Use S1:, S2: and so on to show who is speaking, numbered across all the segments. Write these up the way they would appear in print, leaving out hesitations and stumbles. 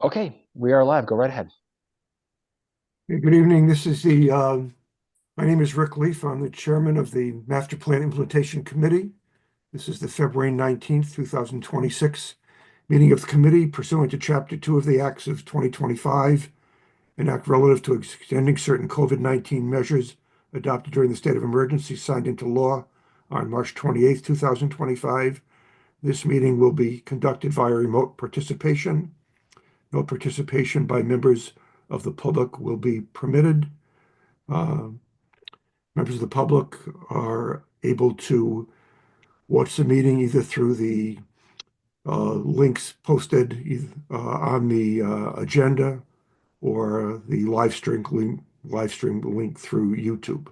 S1: Okay, we are live. Go right ahead.
S2: Hey, good evening. My name is Rick Leaf. I'm the chairman of the Master Plan Implementation Committee. This is the February 19th, 2026 meeting of the committee pursuant to Chapter 2 of the Acts of 2025, an act relative to extending certain COVID-19 measures adopted during the state of emergency signed into law on March 28th, 2025. This meeting will be conducted via remote participation. No participation by members of the public will be permitted. Uh, Members of the public are able to watch the meeting either through the links posted on the agenda or the live stream link through YouTube.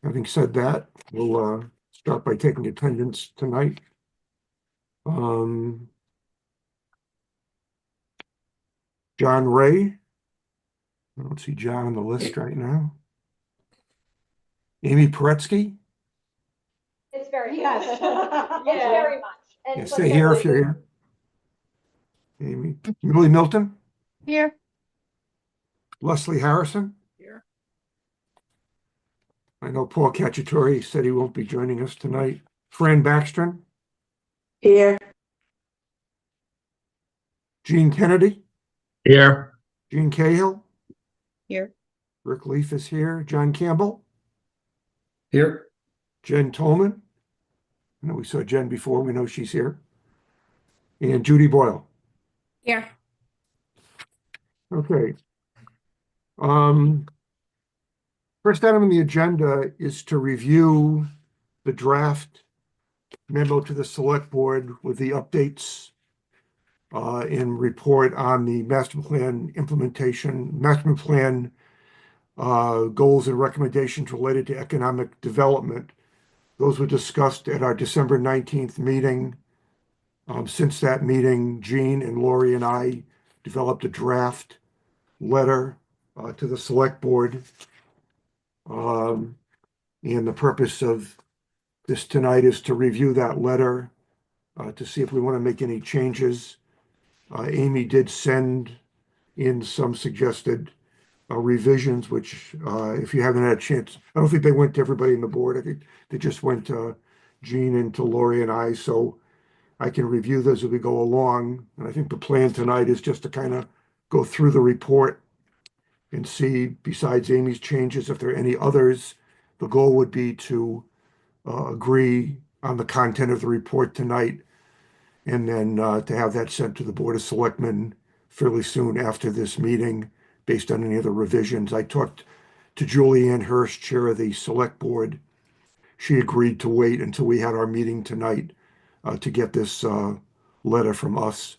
S2: Having said that, we'll start by taking attendance tonight. John Ray. I don't see John on the list right now. Amy Paretsky.
S3: It's very yes. It's very much.
S2: Yeah, stay here if you're here. Amy. Millie Milton.
S4: Here.
S2: Leslie Harrison.
S4: Here.
S2: I know Paul Cacciatore said he won't be joining us tonight. Fran Baxter.
S4: Here.
S2: Gene Kennedy.
S5: Here.
S2: Gene Cahill.
S4: Here.
S2: Rick Leaf is here. John Campbell.
S5: Here.
S2: Jen Tolman. I know we saw Jen before. We know she's here. And Judy Boyle.
S4: Here.
S2: Okay. First item on the agenda is to review the draft memo to the select board with the updates and report on the master plan goals and recommendations related to economic development. Those were discussed at our December 19th meeting. Since that meeting, Jean and Lori and I developed a draft letter to the select board. And the purpose of this tonight is to review that letter to see if we want to make any changes. Amy did send in some suggested revisions, which if you haven't had a chance, I don't think they went to everybody in the board. I think they just went to Jean and to Lori and I, so I can review those as we go along. And I think the plan tonight is just to kind of go through the report and see, besides Amy's changes, if there are any others. The goal would be to agree on the content of the report tonight, and then to have that sent to the Board of Selectmen fairly soon after this meeting, based on any other revisions. I talked to Julianne Hirsch, chair of the Select Board. She agreed to wait until we had our meeting tonight to get this letter from us.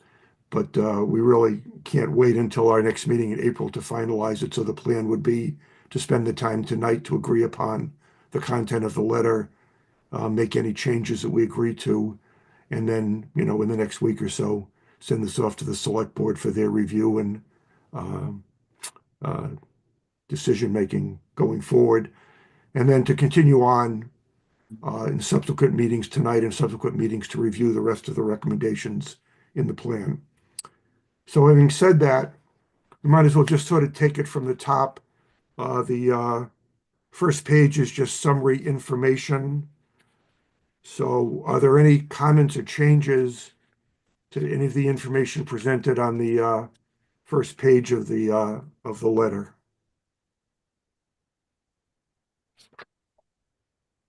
S2: But we really can't wait until our next meeting in April to finalize it. So the plan would be to spend the time tonight to agree upon the content of the letter, make any changes that we agree to, and then, in the next week or so, send this off to the select board for their review and decision-making going forward. And then to continue on in subsequent meetings tonight and subsequent meetings to review the rest of the recommendations in the plan. So having said that, we might as well just sort of take it from the top. The first page is just summary information. So are there any comments or changes to any of the information presented on the first page of the letter?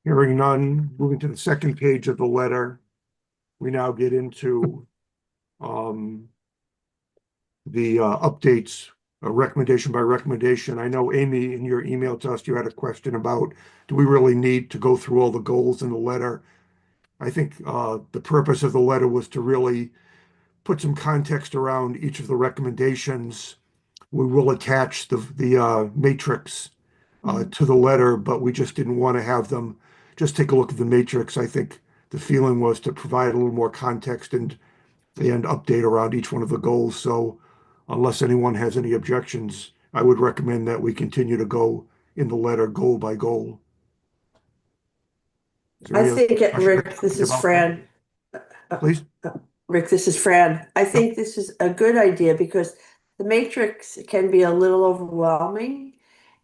S2: Hearing none, moving to the second page of the letter, we now get into the updates, recommendation by recommendation. I know, Amy, in your email to us, you had a question about, do we really need to go through all the goals in the letter? I think the purpose of the letter was to really put some context around each of the recommendations. We will attach the matrix to the letter, but we just didn't want to have them just take a look at the matrix. I think the feeling was to provide a little more context and update around each one of the goals. So unless anyone has any objections, I would recommend that we continue to go in the letter goal by goal.
S6: I think, Rick, this is Fran.
S2: Please.
S6: Rick, this is Fran. I think this is a good idea because the matrix can be a little overwhelming.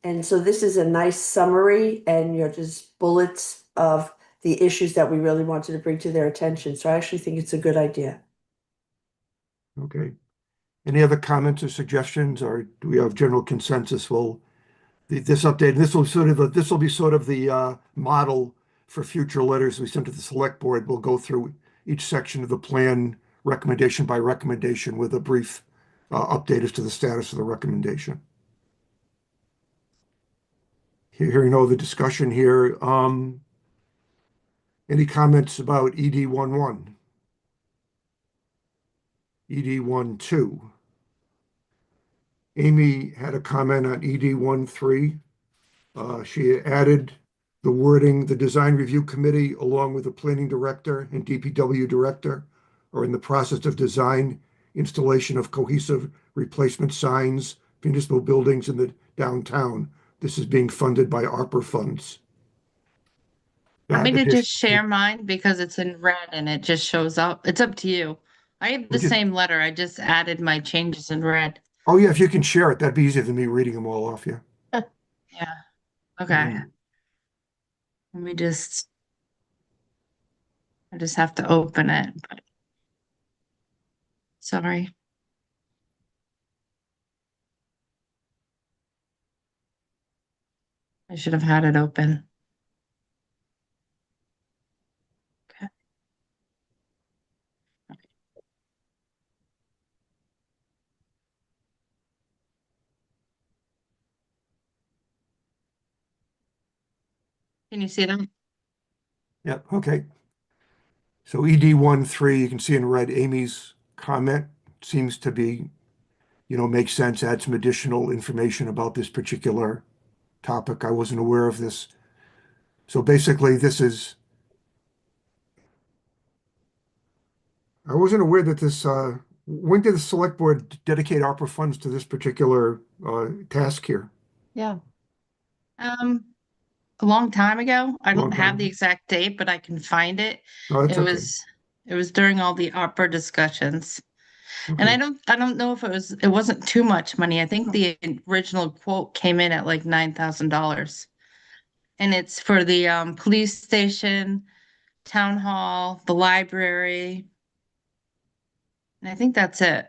S6: And so this is a nice summary and just bullets of the issues that we really wanted to bring to their attention. So I actually think it's a good idea.
S2: Okay. Any other comments or suggestions, or do we have general consensus? Well, this update, this will be sort of the model for future letters we send to the select board. We'll go through each section of the plan, recommendation by recommendation, with a brief update as to the status of the recommendation. Hearing no other discussion here, any comments about ED11, ED12? Amy had a comment on ED13. She added the wording, the design review committee, along with the planning director and DPW director, are in the process of design, installation of cohesive replacement signs, municipal buildings in the downtown. This is being funded by ARPA funds.
S4: Want me
S2: That
S4: to just
S2: addition-
S4: share mine because it's in red and it just shows up? It's up to you. I have the
S2: We just-
S4: same letter. I just added my changes in red.
S2: Oh, yeah, if you can share it, that'd be easier than me reading them all off you.
S4: Yeah. Okay. Let me just, I just have to open it. But sorry. I should have had it open. Okay. Can you see them?
S2: Yep, okay. So ED13, you can see in red, Amy's comment seems to be, makes sense, add some additional information about this particular topic. I wasn't aware of this. So basically, I wasn't aware that when did the select board dedicate ARPA funds to this particular task here?
S3: Yeah.
S4: A long time ago. I
S2: Long
S4: don't
S2: time
S4: have the
S2: ago.
S4: exact date, but I can find it.
S2: Oh, that's
S4: It
S2: okay.
S4: it was during all the opera discussions. And
S2: Okay.
S4: I don't know if it wasn't too much money. I think the original quote came in at like $9,000. And it's for the police station, town hall, the library. And I think that's it.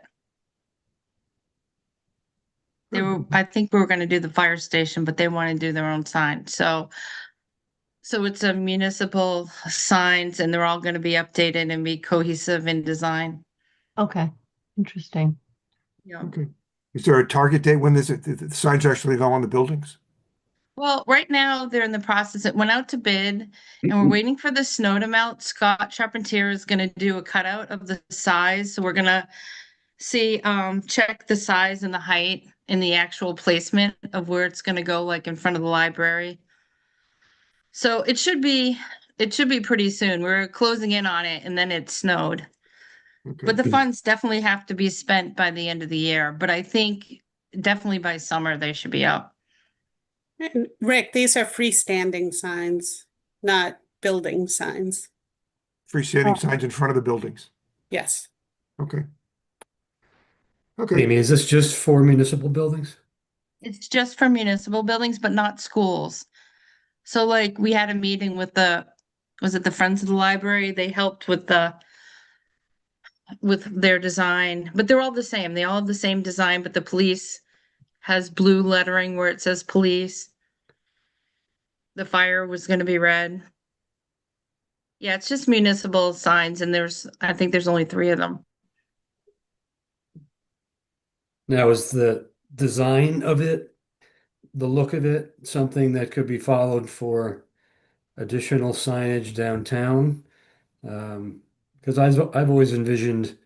S4: I think we were going to do the fire station, but they want to do their own sign. So it's a municipal signs and they're all going to be updated and be cohesive in design.
S3: Okay. Interesting.
S4: Yeah.
S2: Okay. Is there a target date when the signs actually go on the buildings?
S4: Well, right now they're in the process. It went out to bid and we're waiting for the snow to melt. Scott Charpentier is going to do a cutout of the size. So we're going to see, check the size and the height and the actual placement of where it's going to go, like in front of the library. So it should be pretty soon. We're closing in on it and then it snowed.
S2: Okay.
S4: But the funds definitely have to be spent by the end of the year. But I think definitely by summer they should be up.
S7: Rick, these are freestanding signs, not building signs.
S2: Freestanding signs in front of the buildings.
S7: Yes.
S2: Okay. Okay.
S5: Amy, is this just for municipal buildings?
S4: It's just for municipal buildings, but not schools. So like we had a meeting with was it the Friends of the Library? They helped with their design, but they're all the same. They all have the same design, but the police has blue lettering where it says police. The fire was going to be red. Yeah, it's just municipal signs and I think there's only 3 of them.
S5: Now, is the design of it, the look of it, something that could be followed for additional signage downtown? Because I've always envisioned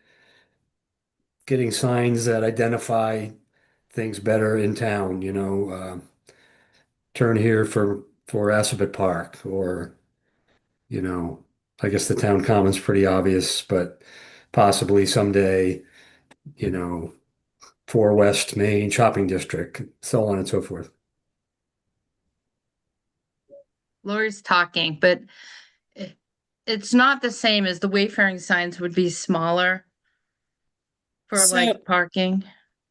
S5: getting signs that identify things better in town, turn here for Assabet Park, or, I guess the town common's pretty obvious, but possibly someday, you know, for West Main Shopping District, so on and so forth.
S4: Lori's talking, but it's not the same as the wayfaring signs would be smaller. for
S7: So-
S4: like parking.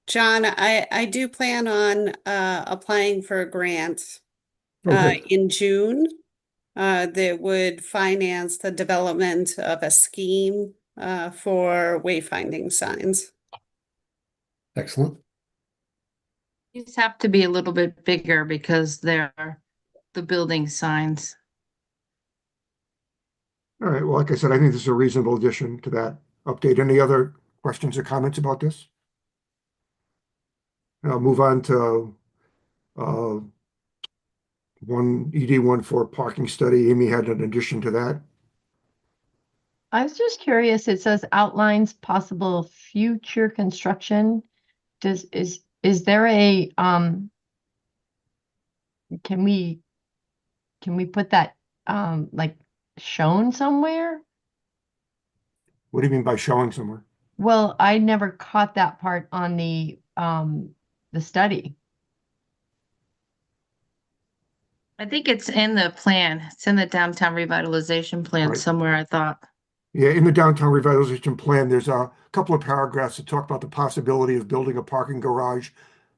S7: John, I do plan on applying for a grant
S2: Okay,
S7: in June that would finance the development of a scheme for wayfinding signs.
S5: Excellent.
S4: These have to be a little bit bigger because they're the building signs.
S2: all right. Well, like I said, I think this is a reasonable addition to that update. Any other questions or comments about this? I'll move on to uh, one ED 14 parking study. Amy had an addition to that.
S8: I was just curious, it says outlines possible future construction. Is there a, can we put that, like shown somewhere?
S2: What do you mean by showing somewhere?
S8: Well, I never caught that part on the study.
S4: I think it's in the plan. It's in the downtown revitalization plan
S2: Right.
S4: somewhere, I thought.
S2: Yeah, in the downtown revitalization plan, there's a couple of paragraphs that talk about the possibility of building a parking garage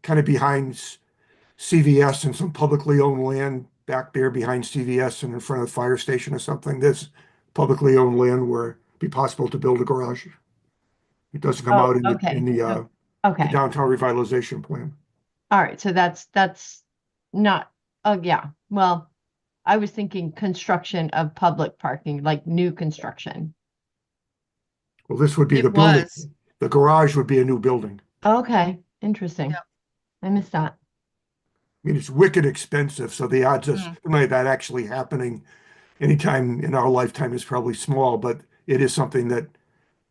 S2: kind of behind CVS and some publicly owned land back there behind CVS and in front of the fire station or something. There's publicly owned land where it'd be possible to build a garage. It doesn't come
S8: Oh,
S2: out in
S8: okay.
S2: the
S8: Okay,
S2: downtown revitalization plan.
S8: all right, so that's not, oh, yeah, well, I was thinking construction of public parking, like new construction.
S2: Well, this would be
S4: It
S2: the building.
S4: was.
S2: The garage would be a new building.
S8: Okay, interesting.
S4: Yep.
S8: I missed that.
S2: I mean, it's wicked expensive, so the odds of
S4: Mm.
S2: something like that actually happening anytime in our lifetime is probably small, but it is something that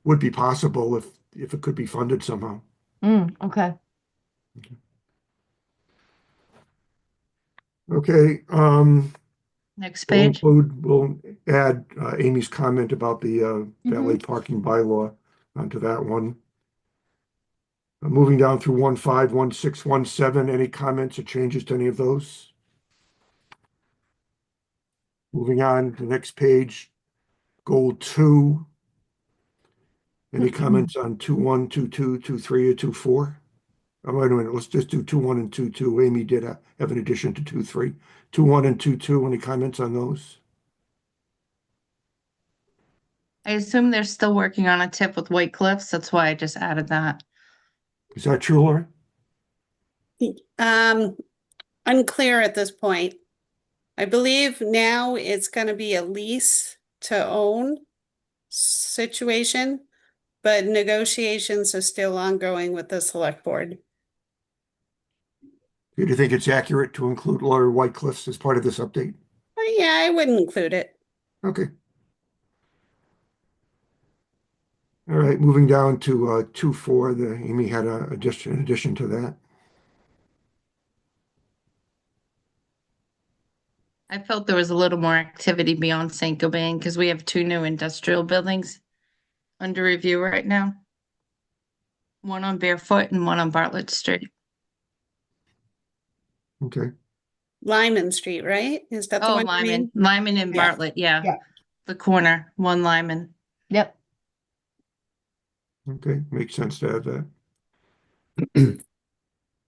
S2: would be possible if it could be funded somehow.
S8: Okay.
S2: Okay,
S4: Next
S2: we'll
S4: page.
S2: we'll add Amy's comment about the valet parking bylaw onto that one. Moving down through 15, 16, 17, any comments or changes to any of those? Moving on to the next page, goal 2. Any comments on 21, 22, 23, or 24? Oh, wait a minute, let's just do 21 and 22. Amy did have an addition to 23. 21 and 22, any comments on those?
S4: I assume they're still working on a tip with White Cliffs. That's why I just added that.
S2: Is that true, Laura?
S7: Unclear at this point. I believe now it's going to be a lease to own situation, but negotiations are still ongoing with the select board.
S2: Do you think it's accurate to include Laura White Cliffs as part of this update?
S7: Yeah, I would include it.
S2: Okay. All right, moving down to 24, Amy had an addition to that.
S4: I felt there was a little more activity beyond Saint Gobain because we have 2 new industrial buildings under review right now. One on Barefoot and one on Bartlett Street.
S2: Okay,
S7: Lyman Street, right? Is that the
S4: Oh,
S7: one you mean?
S4: Lyman and
S7: Yeah.
S4: Bartlett, yeah.
S8: Yeah.
S4: The corner, one Lyman.
S8: Yep.
S2: okay, makes sense to add that.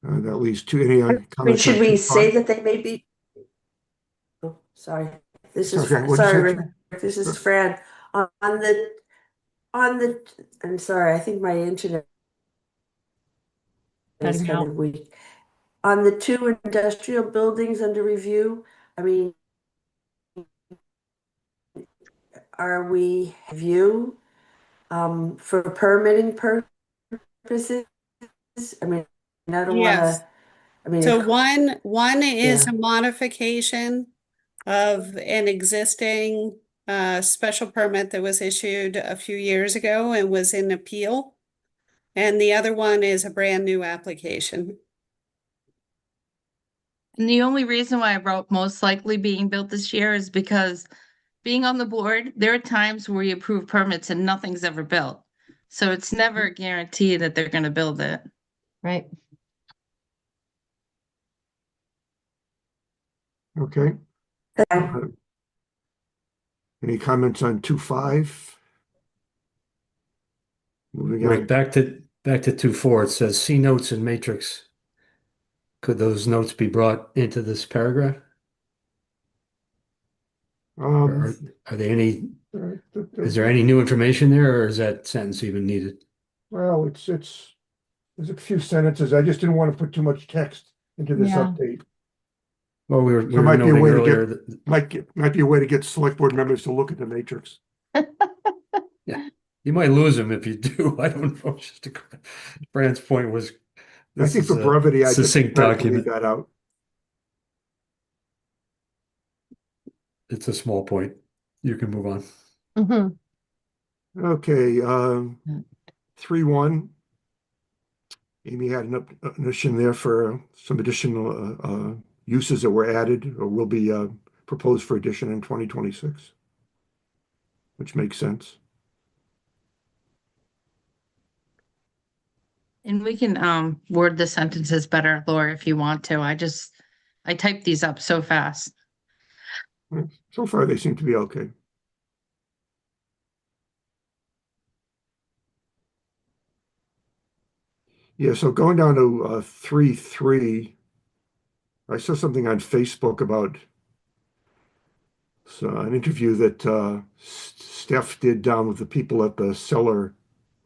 S2: That leaves any
S6: I mean,
S2: comments
S6: should
S2: on
S6: we
S2: 25?
S6: say that they may be? Oh, sorry, this is,
S2: Okay, what'd you
S6: sorry,
S2: say,
S6: Rick, this is Fran. On the, I'm sorry, I think my internet is
S8: Cutting
S6: kind
S8: out.
S6: of weak. On the 2 industrial buildings under review, I mean, are we review for permitting purposes? I mean, I don't
S7: Yes.
S6: wanna, I mean,
S7: So one is
S6: Yeah.
S7: a modification of an existing special permit that was issued a few years ago and was in appeal. And the other one is a brand new application.
S4: And the only reason why I wrote most likely being built this year is because being on the board, there are times where you approve permits and nothing's ever built. So it's never a guarantee that they're gonna build it.
S8: Right.
S2: Okay. Any comments on 25? Moving
S5: Right,
S2: on.
S5: back to back to 2.4, it says see notes in matrix. Could those notes be brought into this paragraph? Or are they any, is there any new information there, or is that sentence even needed?
S2: Well, there's a few sentences. I just didn't want to put too much text into this
S8: Yeah.
S2: update.
S5: Well, we
S2: So it
S5: were
S2: might be a
S5: noting
S2: way to
S5: earlier
S2: get,
S5: that,
S2: might be a way to get select board members to look at the matrix.
S5: yeah, you might lose them if you do. I don't know. Just Brand's point was
S2: I
S5: this
S2: think
S5: is
S2: for
S5: a
S2: brevity, I just
S5: succinct
S2: decided to leave
S5: document.
S2: that out.
S5: It's a small point. You can move on.
S8: Mhm.
S2: Okay, 3.1. Amy had an addition there for some additional uses that were added or will be proposed for addition in 2026, which makes sense.
S4: And we can word the sentences better, Laura, if you want to. I typed these up so fast.
S2: So far, they seem to be okay. Yeah, so going down to 3.3, I saw something on Facebook about an interview that Steph did down with the people at the Cellar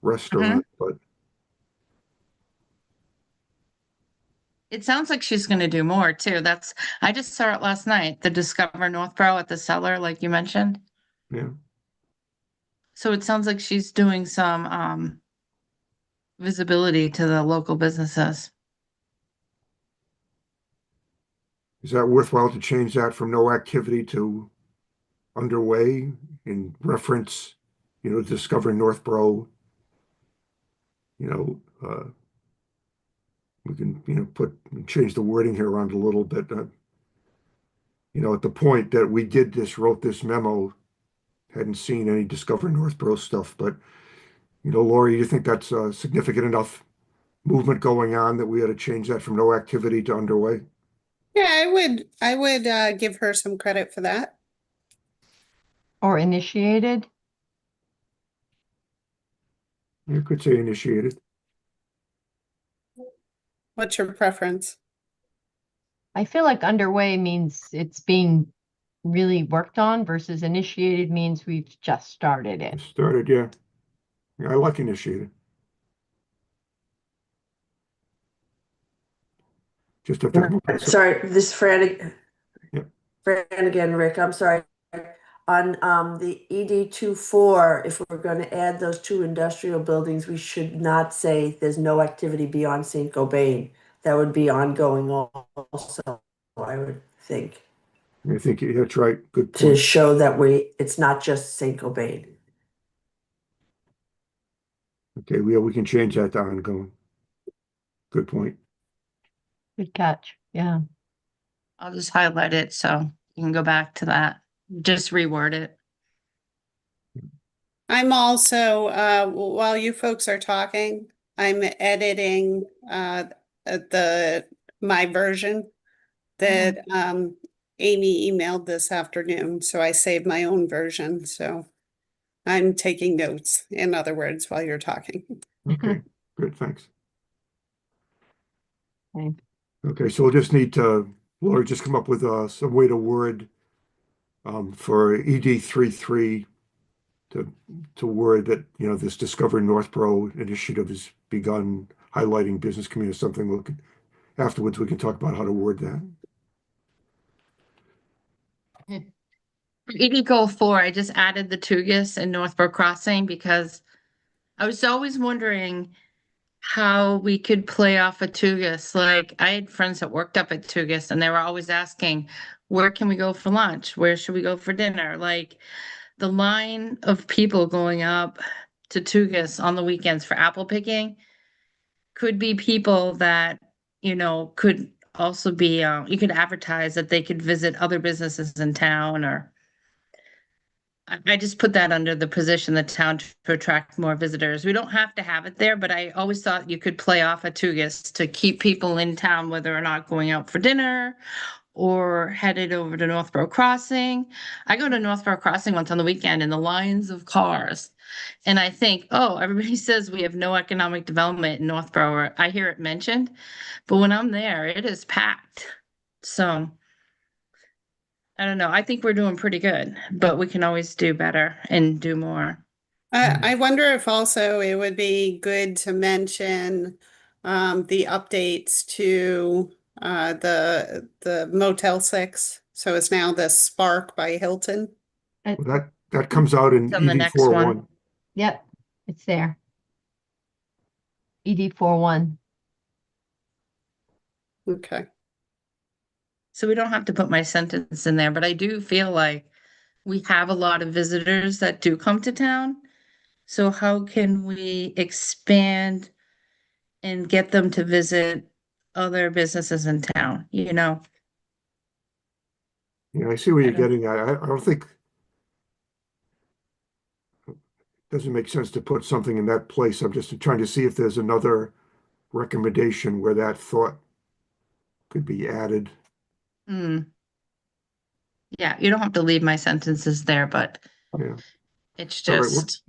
S2: restaurant, but
S4: It sounds like she's going to do more too. I just saw it last night, the Discover Northborough at the Cellar, like you mentioned.
S2: yeah.
S4: So it sounds like she's doing some visibility to the local businesses.
S2: Is that worthwhile to change that from no activity to underway in reference, Discover Northborough? We can, change the wording here around a little bit. At the point that we wrote this memo, hadn't seen any Discover Northborough stuff, but, Lori, you think that's significant enough movement going on that we ought to change that from no activity to underway?
S7: Yeah, I would give her some credit for that.
S8: Or initiated.
S2: You could say initiated.
S7: What's your preference?
S8: I feel like underway means it's being really worked on versus initiated means we've just started it.
S2: Started, yeah. Yeah, I like initiated. Just have to have more.
S6: Sorry, this Fran,
S2: Yeah.
S6: Fran again, Rick, I'm sorry. On the ED 2.4, if we're going to add those two industrial buildings, we should not say there's no activity beyond St. Gobain. That would be ongoing also, I would think,
S2: I think that's right. Good
S6: to
S2: point.
S6: show that it's not just St. Gobain.
S2: Okay, we can change that to ongoing. Good point.
S8: Good catch. Yeah.
S4: I'll just highlight it so you can go back to that. Just reword it.
S7: I'm also, while you folks are talking, I'm editing my version that Amy emailed this afternoon. So I saved my own version. So I'm taking notes, in other words, while you're talking.
S2: Okay, good, thanks.
S8: Okay.
S2: Okay, so we'll just need to, Laura, just come up with some way to word for ED 3.3 to word that, this Discover Northborough initiative has begun highlighting business community, something afterwards we can talk about how to word that.
S4: For ED goal 4, I just added the Tugis and Northborough Crossing because I was always wondering how we could play off a Tugis. Like I had friends that worked up at Tugis and they were always asking, where can we go for lunch? Where should we go for dinner? Like the line of people going up to Tugis on the weekends for apple picking could be people that, could also be, you could advertise that they could visit other businesses in town or I just put that under the position the town to attract more visitors. We don't have to have it there, but I always thought you could play off a Tugis to keep people in town, whether or not going out for dinner or headed over to Northborough Crossing. I go to Northborough Crossing once on the weekend and the lines of cars And I think, oh, everybody says we have no economic development in Northborough. Or I hear it mentioned, but when I'm there, it is packed. So I don't know. I think we're doing pretty good, but we can always do better and do more.
S7: I wonder if also it would be good to mention the updates to the Motel 6. So it's now the Spark by Hilton.
S2: Well, that comes out in
S4: On the
S2: ED
S4: next one.
S2: 41.
S8: Yep, it's there. ED 41.
S7: Okay.
S4: So we don't have to put my sentence in there, but I do feel like we have a lot of visitors that do come to town. So how can we expand and get them to visit other businesses in town, you know?
S2: Yeah, I see where
S4: I
S2: you're
S4: don't-
S2: getting at. I don't think it doesn't make sense to put something in that place. I'm just trying to see if there's another recommendation where that thought could be added.
S4: Hmm. Yeah, you don't have to leave my sentences there, but
S2: Yeah.
S4: it's
S2: All right,
S4: just,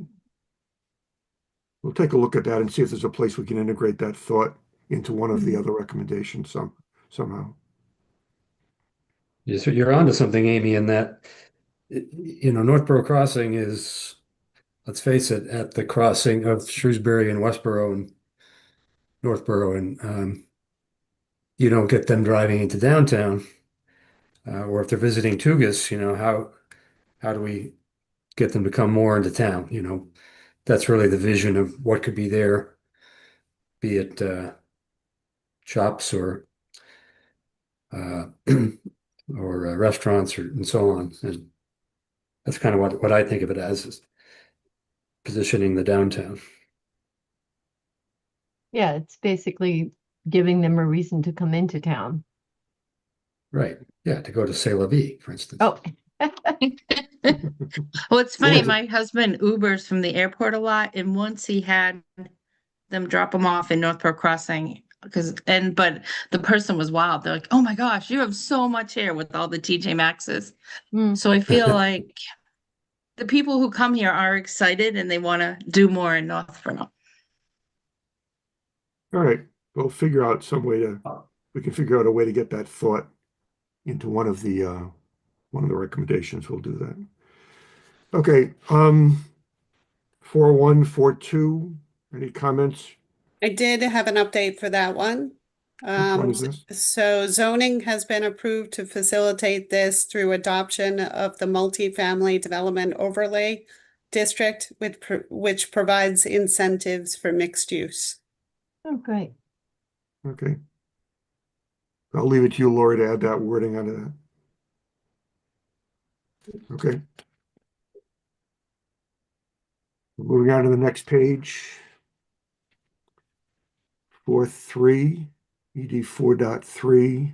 S2: we'll take a look at that and see if there's a place we can integrate that thought into one of the
S4: Mhm.
S2: other recommendations somehow.
S5: Yes, you're onto something, Amy, in that, Northborough Crossing is, let's face it, at the crossing of Shrewsbury and Westborough and Northborough, and you don't get them driving into downtown, or if they're visiting Tugus, how do we get them to come more into town? That's really the vision of what could be there, be it shops or uh, or restaurants and so on. And that's kind of what I think of it as, is positioning the downtown.
S8: Yeah, it's basically giving them a reason to come into town.
S5: Right. Yeah, to go to C'est La Vie, for instance.
S8: Oh,
S4: well, it's funny,
S2: Yeah.
S4: my husband Ubers from the airport a lot, and once he had them drop him off in Northborough Crossing, but the person was wild. They're like, oh my gosh, you have so much hair with all the TJ Maxxes.
S8: hmm.
S4: So I feel like the people who come here are excited and they want to do more in Northborough.
S2: All right, we'll figure out we can figure out a way to get that thought into one of the recommendations. We'll do that. Okay, 4142, any comments?
S7: I did have an update for that one.
S2: Which one is this?
S7: So zoning has been approved to facilitate this through adoption of the multifamily development overlay district, which provides incentives for mixed use.
S8: Oh, great.
S2: Okay. I'll leave it to you, Lori, to add that wording onto that. Okay. Moving on to the next page. 4.3, ED 4.3.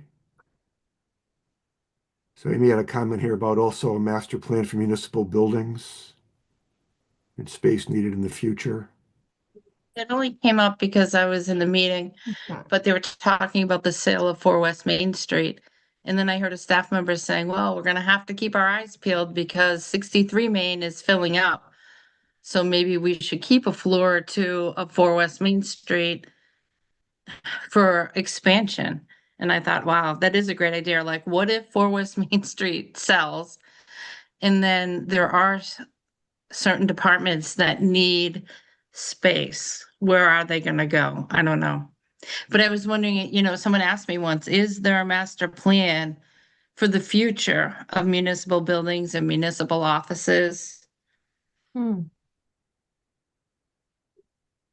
S2: So Amy had a comment here about also a master plan for municipal buildings and space needed in the future.
S4: It only came up because I was in the meeting, but they were talking about the sale of 4 West Main Street. And then I heard a staff member saying, well, we're going to have to keep our eyes peeled because 63 Main is filling up. So maybe we should keep a floor or two of 4 West Main Street for expansion. And I thought, wow, that is a great idea. Like, what if 4 West Main Street sells? And then there are certain departments that need space. Where are they going to go? I don't know. But I was wondering, someone asked me once, is there a master plan for the future of municipal buildings and municipal offices?
S8: Hmm.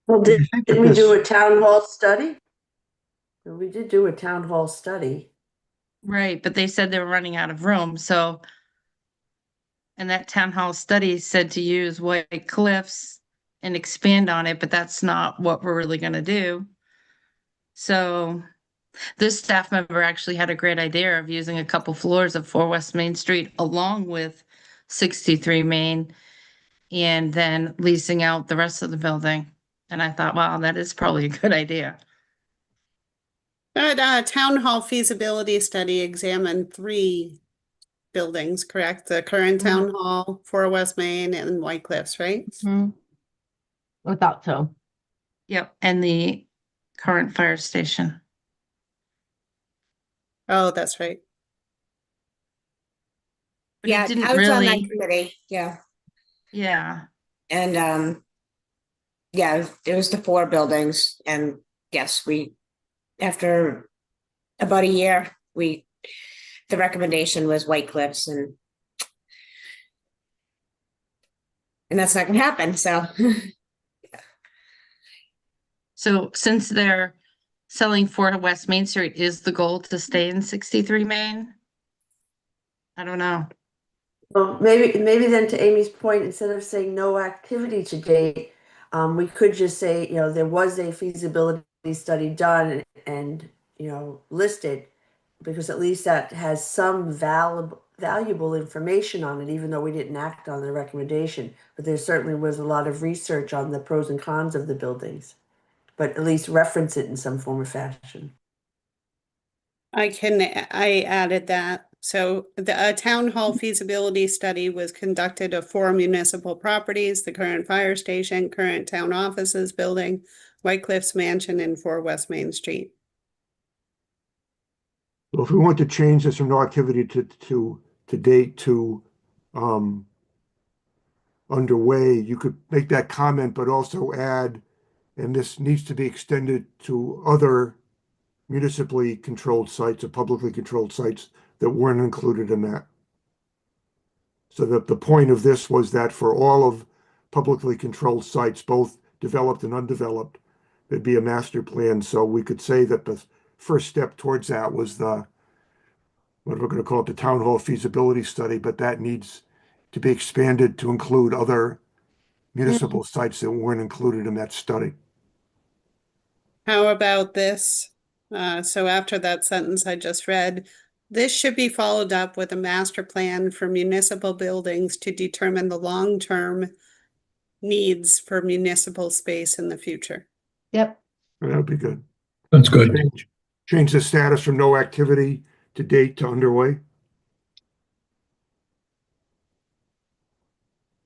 S6: Well,
S2: Do you think that
S6: didn't we do
S2: this-
S6: a town hall study? We did do a town hall study.
S4: Right, but they said they were running out of room, so. And that town hall study said to use White Cliffs and expand on it, but that's not what we're really gonna do. So this staff member actually had a great idea of using a couple floors of 4 West Main Street along with 63 Main and then leasing out the rest of the building. And I thought, wow, that is probably a good idea.
S7: But town hall feasibility study examined 3 buildings, correct? The current town hall, 4 West Main, and White Cliffs, right?
S8: Hmm. Without so.
S4: Yep, and the current fire station.
S7: Oh, that's right.
S4: But it
S9: Yeah,
S4: didn't
S9: I was on that
S4: really,
S9: committee, yeah,
S4: yeah.
S9: and yeah, it was the four buildings, and yes, we, after about a year, the recommendation was White Cliffs, and that's not gonna happen, so.
S4: So since they're selling 4 West Main Street, is the goal to stay in 63 Main? I don't know.
S6: Well, maybe then to Amy's point, instead of saying no activity to date, we could just say, there was a feasibility study done and, listed, because at least that has some valuable information on it, even though we didn't act on the recommendation. But there certainly was a lot of research on the pros and cons of the buildings, but at least reference it in some form or fashion.
S7: I added that. So a town hall feasibility study was conducted of 4 municipal properties, the current fire station, current town offices building, White Cliffs Mansion, and 4 West Main Street.
S2: So if we want to change this from no activity to date to underway, you could make that comment, but also add, and this needs to be extended to other municipally controlled sites or publicly controlled sites that weren't included in that. So that the point of this was that for all of publicly controlled sites, both developed and undeveloped, there'd be a master plan. So we could say that the first step towards that was what we're going to call it, the town hall feasibility study, but that needs to be expanded to include other municipal sites that weren't included in that study.
S7: How about this? So after that sentence I just read, this should be followed up with a master plan for municipal buildings to determine the long-term needs for municipal space in the future.
S8: Yep.
S2: That would be good.
S5: That's good.
S2: Change the status from no activity to date to underway.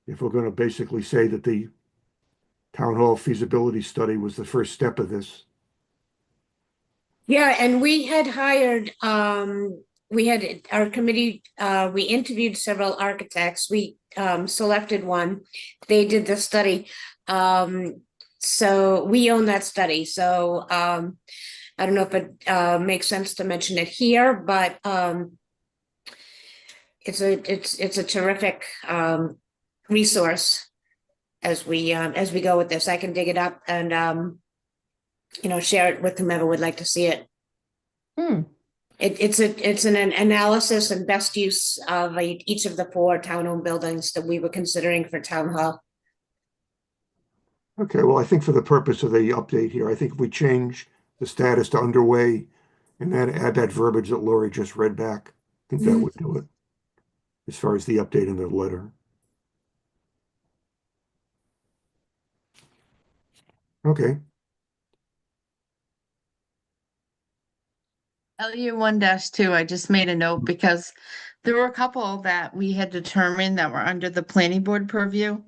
S2: If we're going to basically say that the town hall feasibility study was the first step of this.
S9: Yeah, and we had hired, we had our committee, we interviewed several architects. We selected one. They did the study. So we own that study. So I don't know if it makes sense to mention it here, but it's a terrific resource as we go with this. I can dig it up and share it with whomever would like to see it. It's an analysis and best use of each of the 4 town-owned buildings that we were considering for town hall.
S2: Okay, well, I think for the purpose of the update here, I think if we change the status to underway and then add that verbiage that Lori just read back, I think that would do it as far as the update in the letter. Okay.
S4: LU 1-2, I just made a note because there were a couple that we had determined that were under the planning board purview.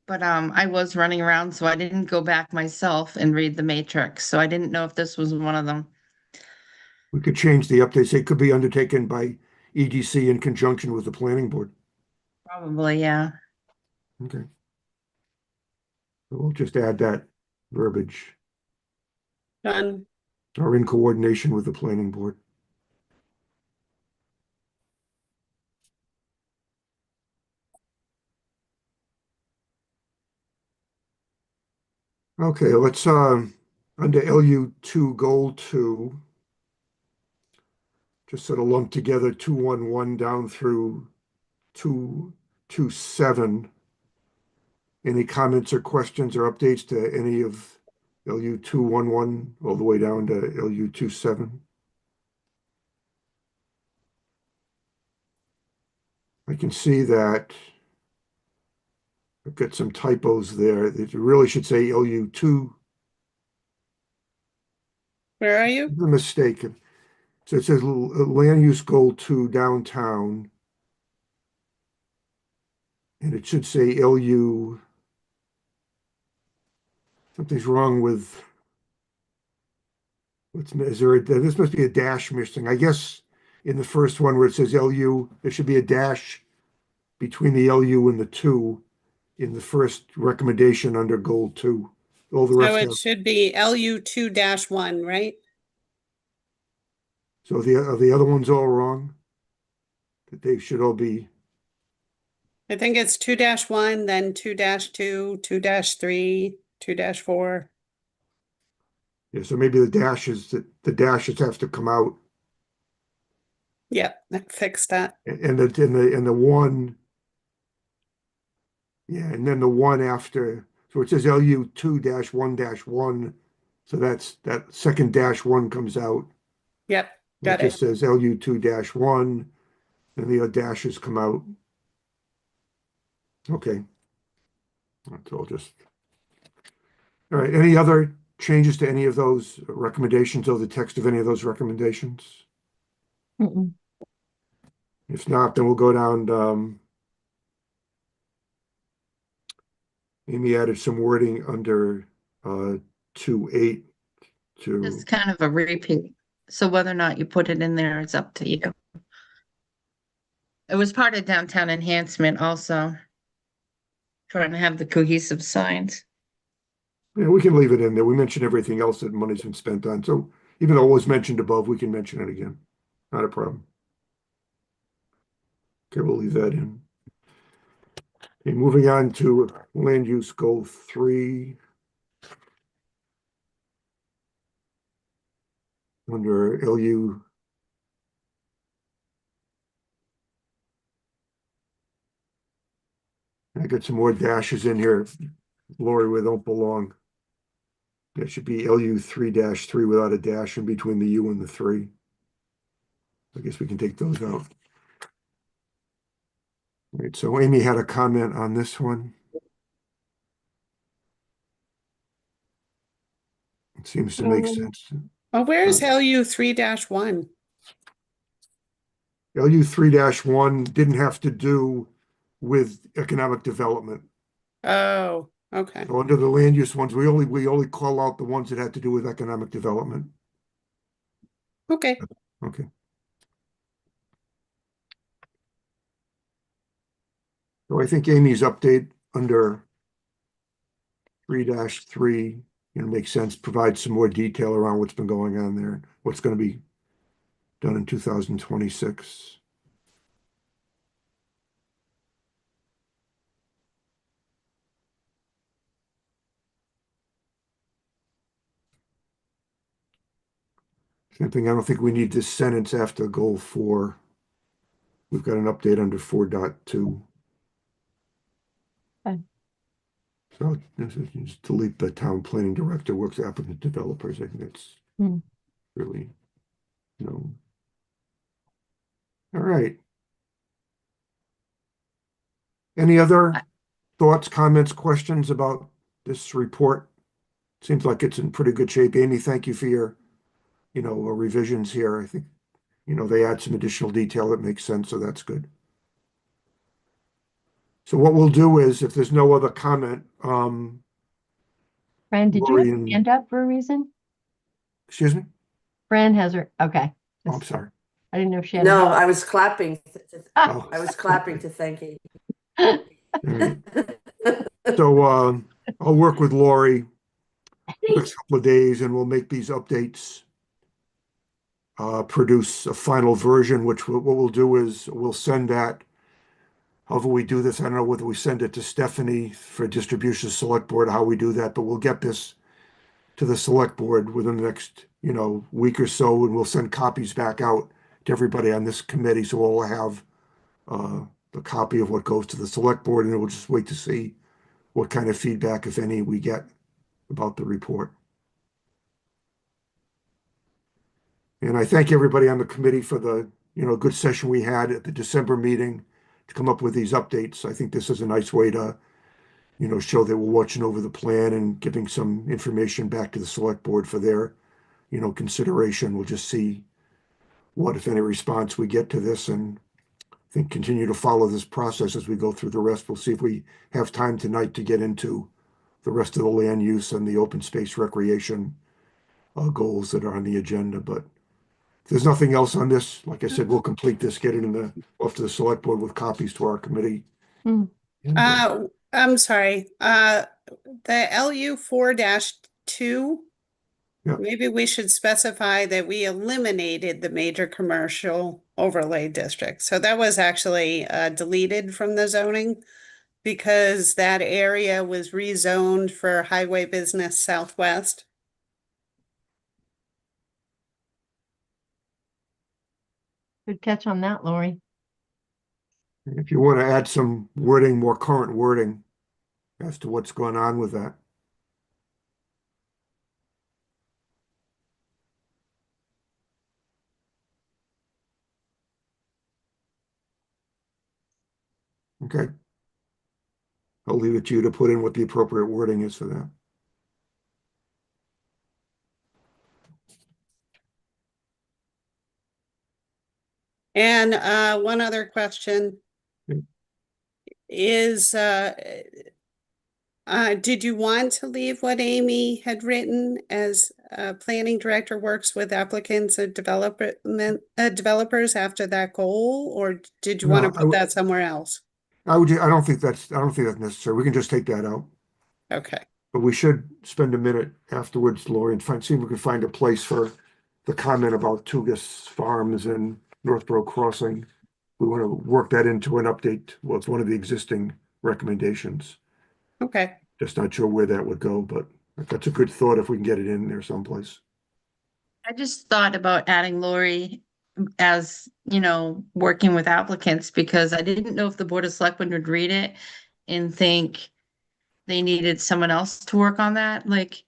S4: But I was running around, so I didn't go back myself and read the matrix. So I didn't know if this was one of them.
S2: We could change the update, say it could be undertaken by EDC in conjunction with the planning board.
S4: Probably, yeah.
S2: Okay. So we'll just add that verbiage,
S7: Done.
S2: or in coordination with the planning board. Okay, let's under LU2 goal 2, just sort of lump together 211 down through 227. Any comments or questions or updates to any of LU211 all the way down to LU27? I can see that I've got some typos there. It really should say LU2.
S7: Where are you?
S2: The mistake. So it says land use goal 2 downtown. And it should say LU Something's wrong with, this must be a dash missing. I guess in the first one where it says LU, there should be a dash between the LU and the 2 in the first recommendation under goal 2. All the
S7: So
S2: rest
S7: it
S2: have,
S7: should be LU 2-1, right?
S2: so are the other ones all wrong? That they should all be,
S7: I think it's 2-1, then 2-2, 2-3, 2-4.
S2: yeah, so maybe the dashes have to come out.
S7: Yep, that fixed that.
S2: And the one, yeah, and then the one after, so it says LU 2-1-1. So that second -1 comes out.
S7: Yep,
S2: It
S7: got
S2: just
S7: it.
S2: says LU 2-1, and the other dashes come out. Okay. That's all just. All right. Any other changes to any of those recommendations or the text of any of those recommendations?
S8: Mm-mm.
S2: If not, then we'll go down. Amy added some wording under 2.8 to.
S4: It's kind of a repeat. So whether or not you put it in there, it's up to you. It was part of downtown enhancement also. Trying to have the cohesive signs.
S2: Yeah, we can leave it in there. We mentioned everything else that money's been spent on. So even though it was mentioned above, we can mention it again. Not a problem. Okay, we'll leave that in. Okay, moving on to land use goal 3. Under LU. I got some more dashes in here, Lori, where they don't belong. That should be LU 3-3 without a dash in between the U and the 3. I guess we can take those out. All right, so Amy had a comment on this one. It seems to make sense.
S7: Well, where's LU 3-1?
S2: LU 3-1 didn't have to do with economic development.
S7: Oh, okay.
S2: So under the land use ones, we only call out the ones that had to do with economic development.
S7: Okay.
S2: Okay. So I think Amy's update under 3-3, makes sense, provide some more detail around what's been going on there, what's going to be done in 2026. Same thing, I don't think we need this sentence after goal 4. We've got an update under 4.2.
S8: Okay.
S2: So just delete the town planning director works with applicant developers. I think that's really, no. All right. Any other thoughts, comments, questions about this report? Seems like it's in pretty good shape. Amy, thank you for your, revisions here. I think, they add some additional detail that makes sense, so that's good. So what we'll do is, if there's no other comment,
S8: Fran, did you have
S2: Lori
S8: your
S2: and-
S8: hand up for a reason?
S2: excuse me?
S8: Fran has her, okay.
S2: Oh, I'm sorry.
S8: I didn't know if she had.
S6: No, I was clapping.
S2: Oh.
S6: I was clapping to thank you.
S2: All right. So I'll work with Lori the next couple of days and we'll make these updates. Produce a final version, which what we'll do is we'll send that. However we do this, I don't know whether we send it to Stephanie for distribution to select board or how we do that, but we'll get this to the select board within the next, week or so, and we'll send copies back out to everybody on this committee. So we'll have the copy of what goes to the select board, and we'll just wait to see what kind of feedback, if any, we get about the report. And I thank everybody on the committee for the, good session we had at the December meeting to come up with these updates. I think this is a nice way to, show that we're watching over the plan and giving some information back to the select board for their, consideration. We'll just see what, if any, response we get to this, and I think continue to follow this process as we go through the rest. We'll see if we have time tonight to get into the rest of the land use and the open space recreation goals that are on the agenda. But if there's nothing else on this, like I said, we'll complete this, get it off to the select board with copies to our committee.
S8: Hmm.
S2: And,
S7: I'm sorry, the LU 4-2.
S2: Yeah.
S7: Maybe we should specify that we eliminated the major commercial overlay district. So that was actually deleted from the zoning because that area was rezoned for highway business southwest.
S8: Good catch on that, Lori.
S2: if you want to add some wording, more current wording as to what's going on with that. Okay. I'll leave it to you to put in what the appropriate wording is for that.
S7: And one other question
S2: Okay.
S7: is, did you want to leave what Amy had written as planning director works with applicants and developers after that goal, or did you want to put that somewhere else?
S2: I don't think that's necessary. We can just take that out.
S7: Okay.
S2: But we should spend a minute afterwards, Lori, and see if we can find a place for the comment about Tugas Farms and Northborough Crossing. We want to work that into an update. Well, it's one of the existing recommendations.
S7: Okay.
S2: Just not sure where that would go, but that's a good thought if we can get it in there someplace.
S4: I just thought about adding Lori as, working with applicants because I didn't know if the Board of Selectmen would read it and think they needed someone else to work on that, like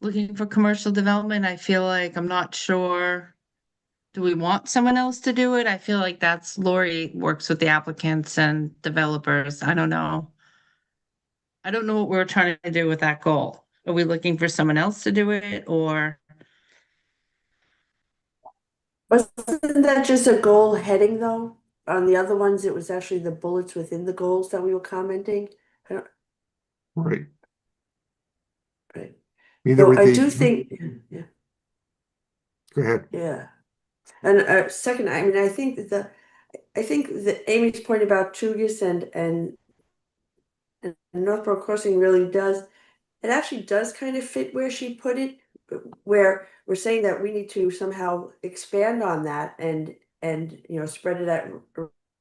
S4: looking for commercial development. I feel like I'm not sure. Do we want someone else to do it? I feel like that's Lori works with the applicants and developers. I don't know. I don't know what we're trying to do with that goal. Are we looking for someone else to do it or?
S6: Wasn't that just a goal heading though? On the other ones, it was actually the bullets within the goals that we were commenting.
S2: Right.
S6: Right.
S2: Either
S6: So
S2: with
S6: I
S2: the,
S6: do think, yeah,
S2: go ahead.
S6: yeah. And second, I mean, I think that Amy's point about Tugis and Northborough Crossing really does, it actually does kind of fit where she put it, where we're saying that we need to somehow expand on that and spread it out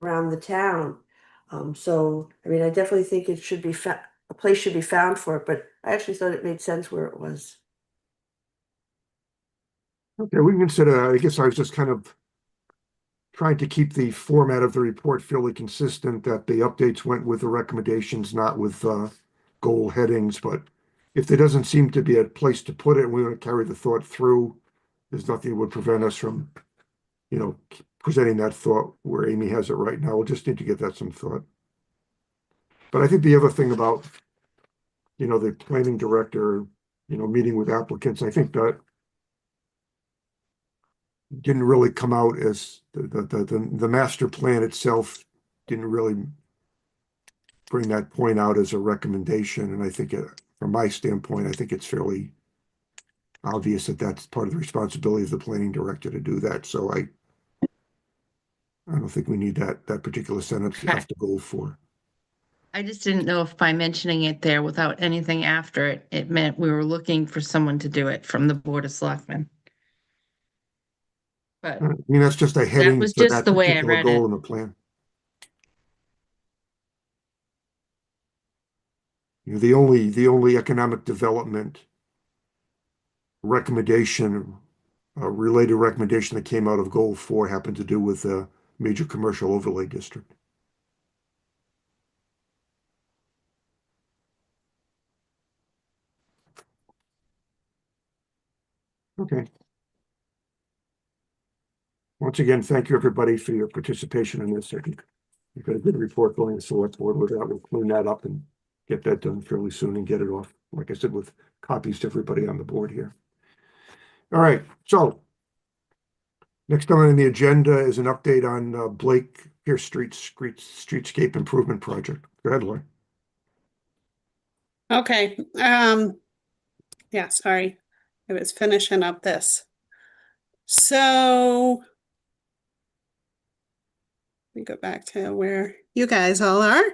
S6: around the town. So I mean, I definitely think it should be a place should be found for it, but I actually thought it made sense where it was.
S2: Okay, we can consider, I guess I was just kind of trying to keep the format of the report fairly consistent, that the updates went with the recommendations, not with goal headings. But if there doesn't seem to be a place to put it, and we want to carry the thought through, there's nothing that would prevent us from, presenting that thought where Amy has it right now. We'll just need to give that some thought. But I think the other thing about, the planning director, meeting with applicants, I think that didn't really come out as the master plan itself didn't really bring that point out as a recommendation. And I think from my standpoint, I think it's fairly obvious that that's part of the responsibility of the planning director to do that. So I don't think we need that particular sentence
S4: Okay.
S2: have to go for.
S4: I just didn't know if by mentioning it there without anything after it, it meant we were looking for someone to do it from the Board of Selectmen. But
S2: I mean, that's just a heading
S4: was
S2: for
S4: just
S2: that
S4: the way I
S2: particular
S4: read
S2: goal
S4: it.
S2: in the plan. The only economic development recommendation, related recommendation that came out of goal 4 happened to do with a major commercial overlay district. Okay. Once again, thank you everybody for your participation in this. I think you've got a good report going to select board with that. We'll clean that up and get that done fairly soon and get it off, like I said, with copies to everybody on the board here. All right, so next on the agenda is an update on Blake Pierce Streetscape Improvement Project. Go ahead, Lauren.
S7: Okay, yeah, sorry. I was finishing up this. So let me go back to where you guys all are.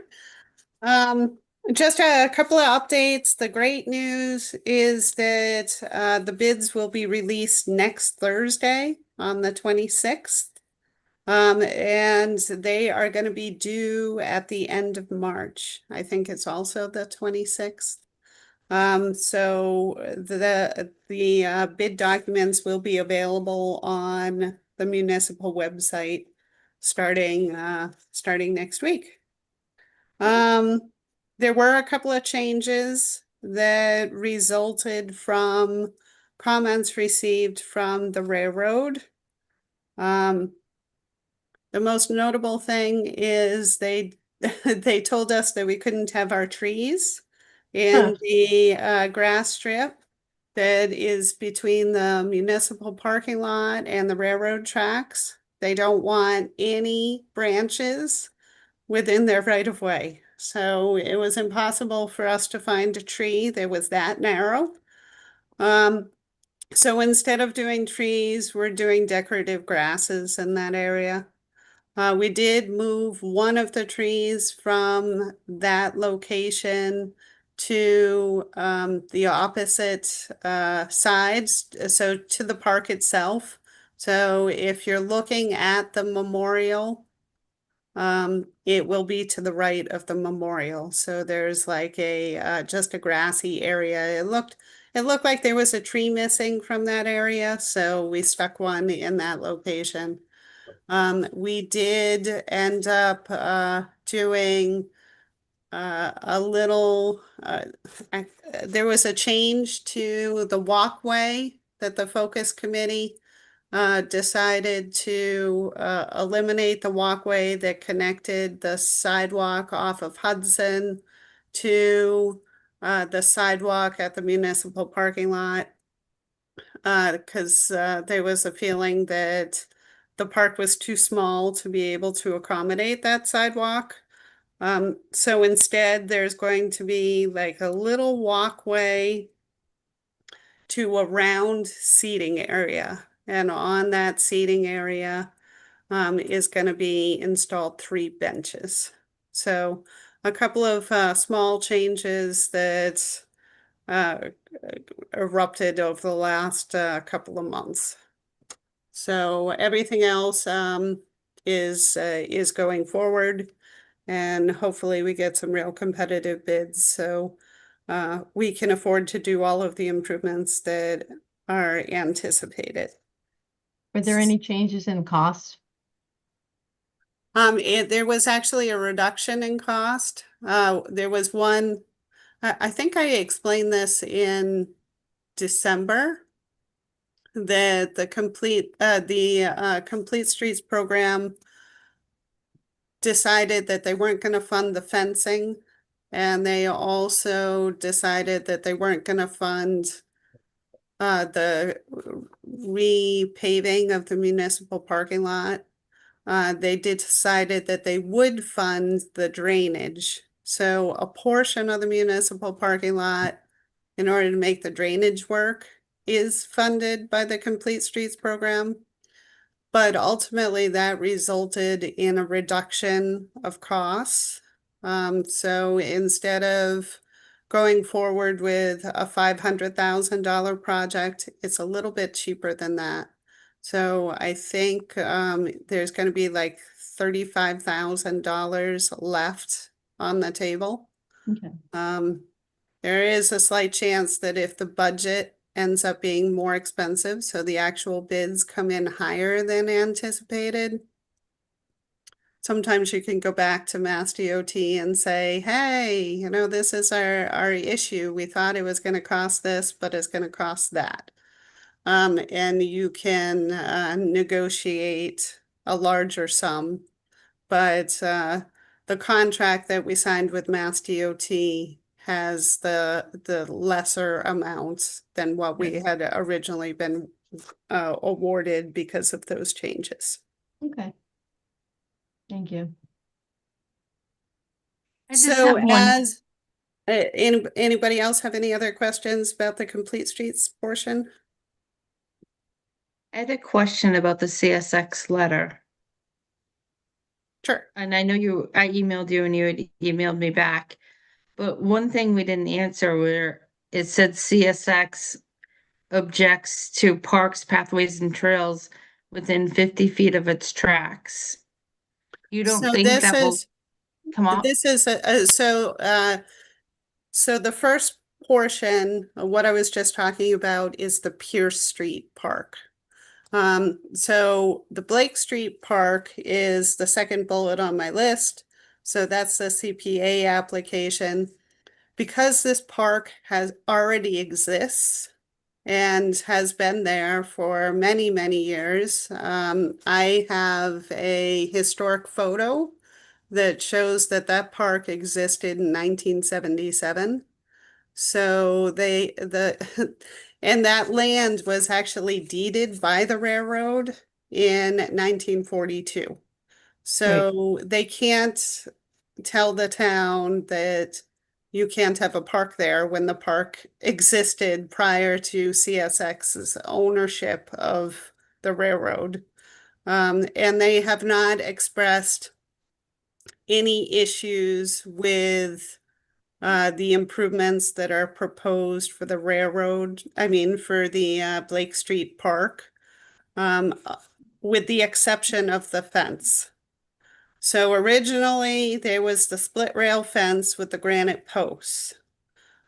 S7: Um, just a couple of updates. The great news is that the bids will be released next Thursday on the 26th. And they are going to be due at the end of March. I think it's also the 26th. So the bid documents will be available on the municipal website starting next week. There were a couple of changes that resulted from comments received from the railroad. The most notable thing is they they told us that we couldn't have our trees in the grass strip that is between the municipal parking lot and the railroad tracks. They don't want any branches within their right of way. So it was impossible for us to find a tree that was that narrow. So instead of doing trees, we're doing decorative grasses in that area. We did move one of the trees from that location to the opposite sides, so to the park itself. So if you're looking at the memorial, it will be to the right of the memorial. So there's like a just a grassy area. It looked like there was a tree missing from that area, so we stuck one in that location. We did end up doing a little, there was a change to the walkway that the focus committee decided to eliminate the walkway that connected the sidewalk off of Hudson to the sidewalk at the municipal parking lot. Because there was a feeling that the park was too small to be able to accommodate that sidewalk. So instead, there's going to be like a little walkway to a round seating area. And on that seating area is going to be installed 3 benches. So a couple of small changes that erupted over the last couple of months. So everything else is going forward, and hopefully we get some real competitive bids so we can afford to do all of the improvements that are anticipated.
S8: Were there any changes in costs?
S7: There was actually a reduction in cost. There was one, I think I explained this in December, that the Complete Streets program decided that they weren't going to fund the fencing, and they also decided that they weren't going to fund the repaving of the municipal parking lot. They decided that they would fund the drainage. So a portion of the municipal parking lot, in order to make the drainage work, is funded by the Complete Streets program. But ultimately that resulted in a reduction of costs. So instead of going forward with a $500,000 project, it's a little bit cheaper than that. So I think there's going to be like $35,000 left on the table.
S8: Okay.
S7: There is a slight chance that if the budget ends up being more expensive, so the actual bids come in higher than anticipated, sometimes you can go back to Mass DOT and say, hey, you know, this is our issue. We thought it was going to cost this, but it's going to cost that. And you can negotiate a larger sum. But the contract that we signed with Mass DOT has the lesser amounts than what we had originally been awarded because of those changes.
S8: Okay. Thank you. I just
S7: So
S8: have one.
S7: Anybody else have any other questions about the complete streets portion?
S4: I had a question about the CSX letter.
S7: Sure.
S4: And I know I emailed you and you had emailed me back. But one thing we didn't answer where it said CSX objects to parks, pathways, and trails within 50 feet of its tracks. You don't
S7: So
S4: think
S7: this
S4: that will
S7: is,
S4: come up?
S7: this is, so the first portion of what I was just talking about is the Pierce Street Park. So the Blake Street Park is the second bullet on my list. So that's the CPA application. Because this park has already exists and has been there for many, many years, I have a historic photo that shows that that park existed in 1977. So and that land was actually deeded by the railroad in 1942. So they can't tell the town that you can't have a park there when the park existed prior to CSX's ownership of the railroad. And they have not expressed any issues with the improvements that are proposed for the railroad, for the Blake Street Park, with the exception of the fence. So originally there was the split rail fence with the granite posts.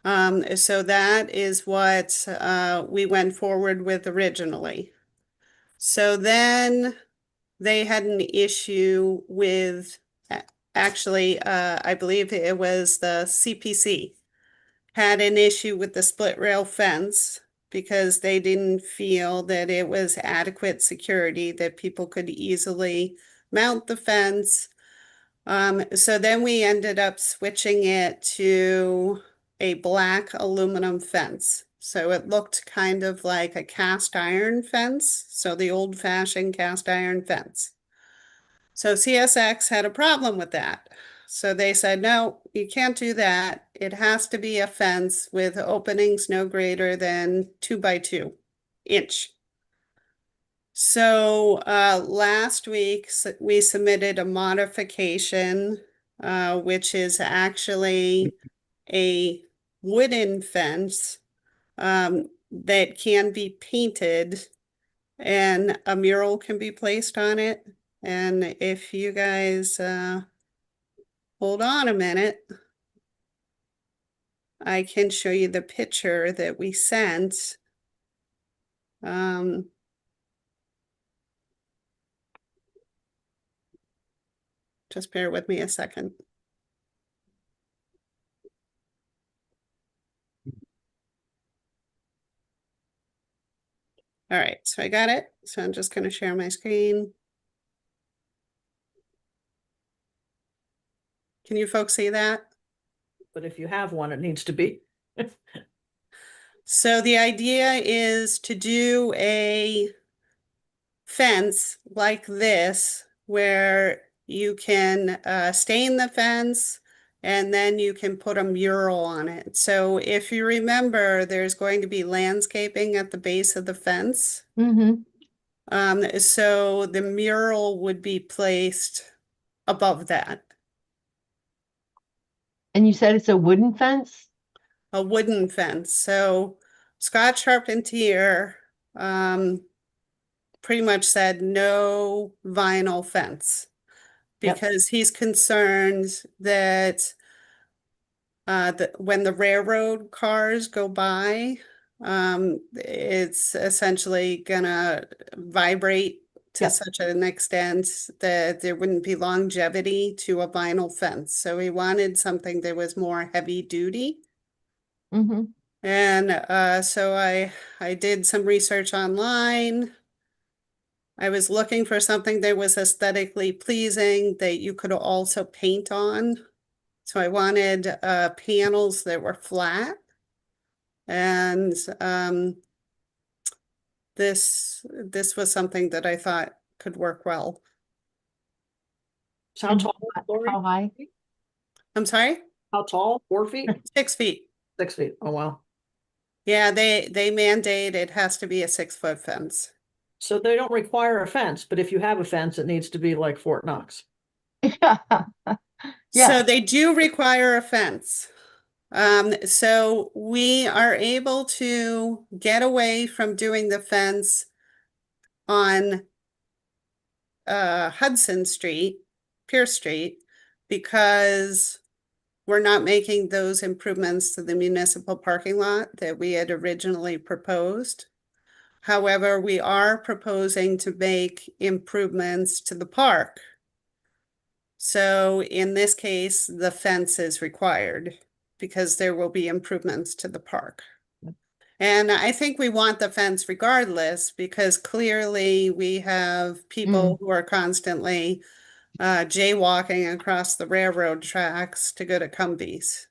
S7: So that is what we went forward with originally. So then they had an issue with, actually, I believe it was the CPC had an issue with the split rail fence because they didn't feel that it was adequate security, that people could easily mount the fence. So then we ended up switching it to a black aluminum fence. So it looked kind of like a cast iron fence, so the old-fashioned cast iron fence. So CSX had a problem with that. So they said, no, you can't do that. It has to be a fence with openings no greater than 2 by 2 inch. So last week we submitted a modification, which is actually a wooden fence that can be painted and a mural can be placed on it. And if you guys hold on a minute, I can show you the picture that we sent. Just bear with me a second. All right, so I got it. So I'm just going to share my screen. Can you folks see that?
S10: But if you have one, it needs to be.
S7: So the idea is to do a fence like this where you can stain the fence and then you can put a mural on it. So if you remember, there's going to be landscaping at the base of the fence. So the mural would be placed above that.
S8: And you said it's a wooden fence?
S7: A wooden fence. So Scott Charpentier pretty much said no vinyl fence because he's concerned that when the railroad cars go by, it's essentially gonna vibrate to such an extent that there wouldn't be longevity to a vinyl fence. So he wanted something that was more heavy duty. And so I did some research online. I was looking for something that was aesthetically pleasing that you could also paint on. So I wanted panels that were flat. And this was something that I thought could work well.
S10: How tall, Lori?
S8: How high?
S7: I'm sorry?
S10: How tall? 4 feet?
S7: 6 feet.
S10: 6 feet. Oh, wow.
S7: Yeah, they mandate it has to be a 6 foot fence.
S10: So they don't require a fence, but if you have a fence, it needs to be like Fort Knox.
S7: So
S8: Yeah.
S7: they do require a fence. So we are able to get away from doing the fence on Hudson Street, Pierce Street, because we're not making those improvements to the municipal parking lot that we had originally proposed. However, we are proposing to make improvements to the park. So in this case, the fence is required because there will be improvements to the park. And I think we want the fence regardless, because clearly we have people who are constantly jaywalking across the railroad tracks to go to Cumbies.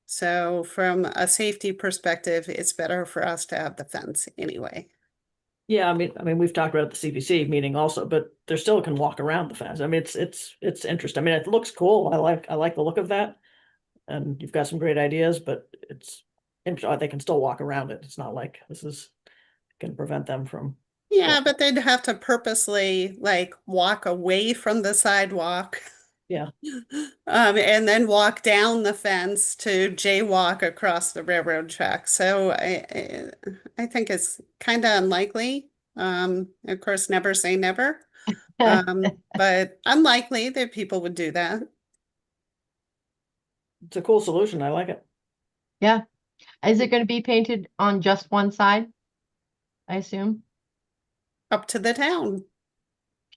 S7: So from a safety perspective, it's better for us to have the fence anyway.
S10: Yeah, I mean, we've talked about it at the CPC meeting also, but they still can walk around the fence. I mean, it's interesting. I mean, it looks cool. I like the look of that. And you've got some great ideas, but they can still walk around it. It's not like this is gonna prevent them from.
S7: Yeah, but they'd have to purposely like walk away from the sidewalk.
S10: Yeah.
S7: And then walk down the fence to jaywalk across the railroad track. So I think it's kind of unlikely. Of course, never say never. But unlikely that people would do that.
S10: It's a cool solution. I like it.
S8: Yeah. Is it going to be painted on just one side? I assume.
S7: Up to the town.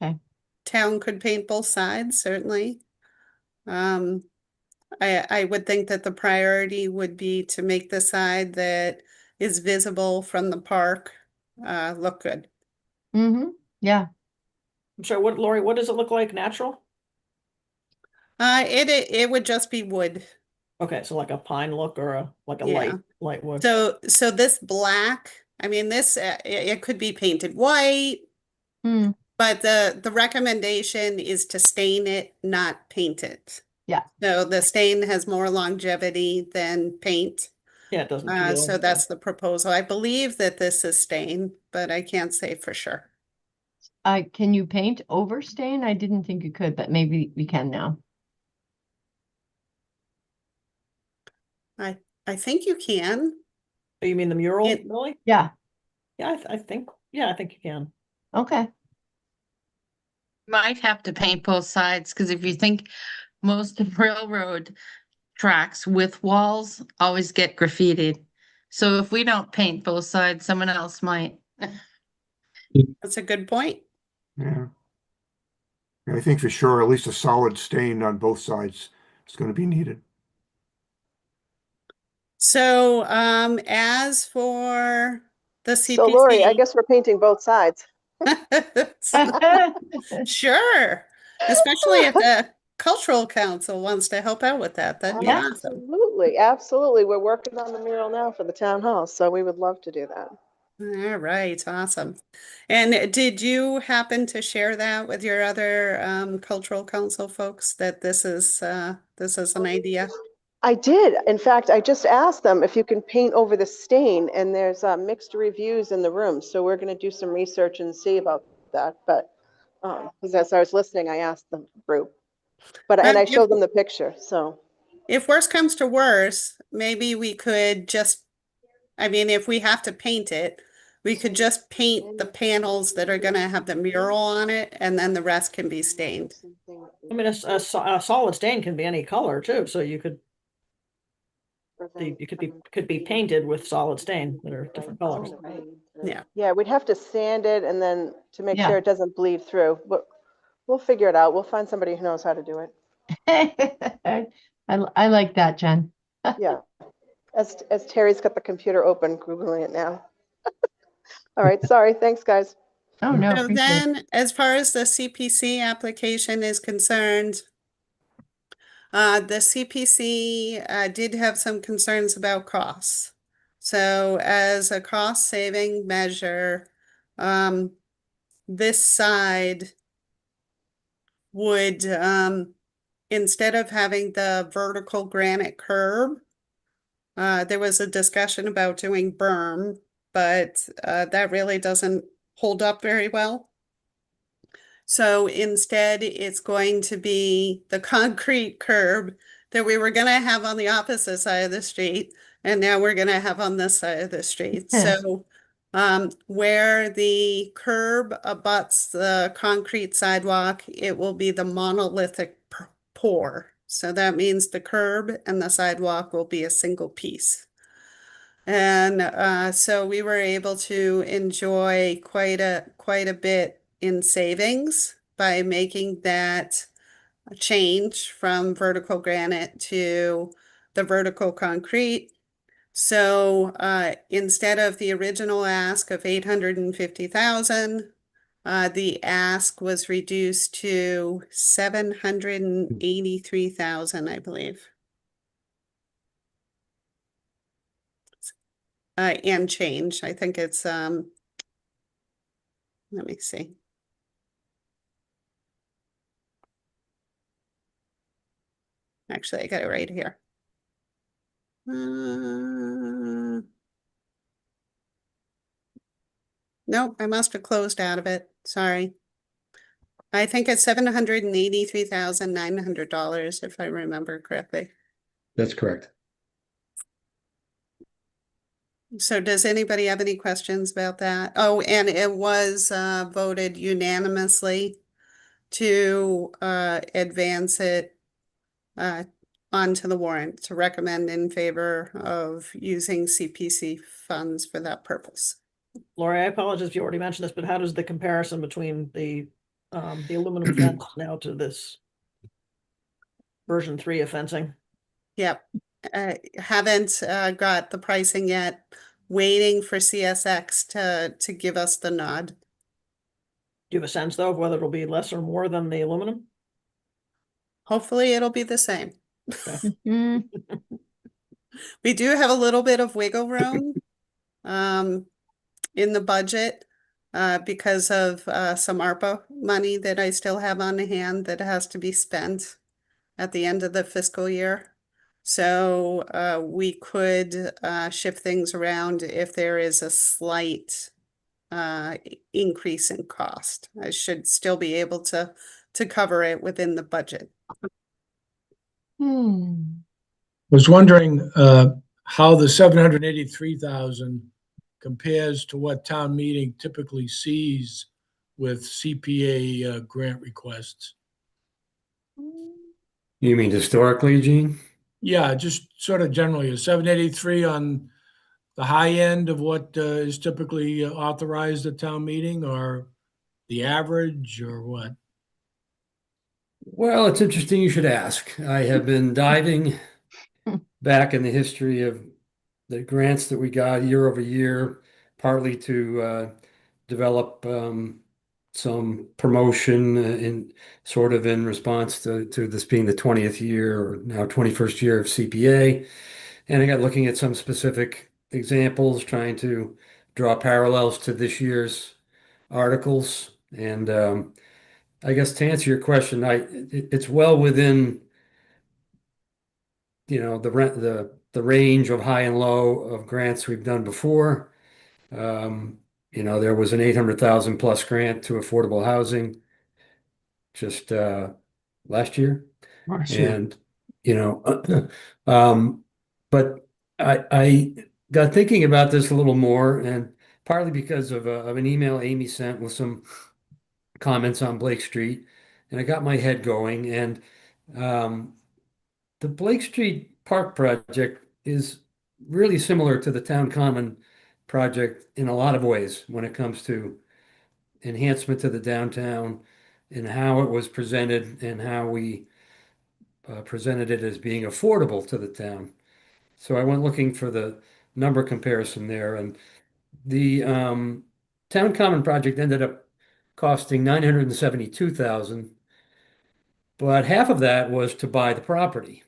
S8: Okay.
S7: Town could paint both sides, certainly. I would think that the priority would be to make the side that is visible from the park look good.
S8: Mm-hmm. Yeah.
S10: I'm sorry, Lori, what does it look like natural?
S7: It would just be wood.
S10: Okay, so like a pine look or like a
S7: Yeah.
S10: light wood.
S7: So this black, I mean, this it could be painted white,
S8: Hmm.
S7: but the recommendation is to stain it, not paint it.
S8: Yeah.
S7: So the stain has more longevity than paint.
S10: Yeah, it doesn't peel.
S7: So that's the proposal. I believe that this is stain, but I can't say for sure.
S8: Can you paint over stain? I didn't think you could, but maybe we can now.
S7: I think you can.
S10: Oh, you mean the mural,
S7: It-
S10: really?
S8: Yeah.
S10: Yeah, I think you can.
S8: Okay.
S4: Might have to paint both sides, because if you think most of railroad tracks with walls always get graffitied. So if we don't paint both sides, someone else might.
S7: That's a good point.
S2: Yeah. Yeah, I think for sure, at least a solid stain on both sides is going to be needed.
S7: So, as for the
S3: So Lori, I
S7: CPC,
S3: guess we're painting both sides.
S7: sure, especially if the cultural council wants to help out with that, that'd be awesome.
S3: Absolutely, absolutely. We're working on the mural now for the town hall, so we would love to do that.
S7: All right, awesome. And did you happen to share that with your other cultural council folks that this is an idea?
S3: I did. In fact, I just asked them if you can paint over the stain, and there's mixed reviews in the room. So we're going to do some research and see about that. But because as I was listening, I asked the group, and I showed them the picture. So
S7: If worse comes to worse, maybe we could just, I mean, if we have to paint it, we could just paint the panels that are going to have the mural on it, and then the rest can be stained.
S10: I mean, a solid stain can be any color too, so you could be painted with solid stain that are different colors.
S7: Yeah.
S3: Yeah, we'd have to sand it and then to make
S8: Yeah.
S3: sure it doesn't bleed through. But we'll figure it out. We'll find somebody who knows how to do it.
S8: I like that, Jen.
S3: Yeah. As Terry's got the computer open, Googling it now. All right, sorry. Thanks, guys.
S8: Oh, no,
S7: So
S8: appreciate it.
S7: then, as far as the CPC application is concerned, the CPC did have some concerns about costs. So as a cost saving measure, this side would instead of having the vertical granite curb, there was a discussion about doing berm, but that really doesn't hold up very well. So instead, it's going to be the concrete curb that we were going to have on the opposite side of the street, and now we're going to have on this side of the street. So where the curb abuts the concrete sidewalk, it will be the monolithic pour. So that means the curb and the sidewalk will be a single piece. And so we were able to enjoy quite a bit in savings by making that change from vertical granite to the vertical concrete. So instead of the original ask of 850,000, the ask was reduced to 783,000, I believe. And change. I think it's let me see. Actually, I got it right here. Nope, I must have closed out of it. Sorry. I think it's $783,900 if I remember correctly.
S5: That's correct.
S7: So does anybody have any questions about that? Oh, and it was voted unanimously to advance it onto the warrant, to recommend in favor of using CPC funds for that purpose.
S10: Lori, I apologize if you already mentioned this, but how does the comparison between the aluminum fence now to this version 3 of fencing?
S7: Yep. Haven't got the pricing yet. Waiting for CSX to give us the nod.
S10: Do you have a sense, though, of whether it'll be less or more than the aluminum?
S7: Hopefully it'll be the same.
S8: Mm,
S7: We do have a little bit of wiggle room in the budget because of some ARPA money that I still have on hand that has to be spent at the end of the fiscal year. So we could shift things around if there is a slight increase in cost. I should still be able to cover it within the budget.
S11: Was wondering how the 783,000 compares to what town meeting typically sees with CPA grant requests.
S5: You mean historically, Gene?
S11: Yeah, just sort of generally, is 783 on the high end of what is typically authorized at town meeting, or the average, or what?
S5: Well, it's interesting you should ask. I have been diving back in the history of the grants that we got year over year, partly to develop some promotion in sort of in response to this being the 20th year or now 21st year of CPA. And I got looking at some specific examples, trying to draw parallels to this year's articles. And I guess to answer your question, it's well within, the range of high and low of grants we've done before. There was an 800,000 plus grant to affordable housing just last year. And, but I got thinking about this a little more, and partly because of an email Amy sent with some comments on Blake Street, and I got my head going. And the Blake Street Park project is really similar to the Town Common project in a lot of ways when it comes to enhancement to the downtown and how it was presented and how we presented it as being affordable to the town. So I went looking for the number comparison there, and the Town Common project ended up costing 972,000, but half of that was to buy the property.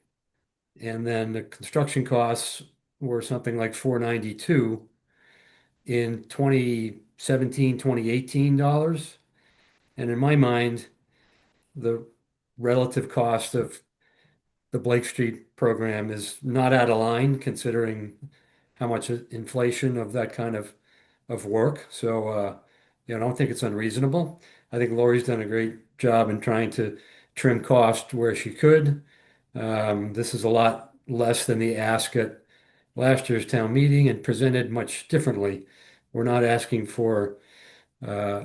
S5: And then the construction costs were something like 492 in 2017, 2018 dollars. And in my mind, the relative cost of the Blake Street program is not out of line considering how much inflation of that kind of work. So, I don't think it's unreasonable. I think Lori's done a great job in trying to trim cost where she could. This is a lot less than the ask at last year's town meeting and presented much differently. We're not asking uh,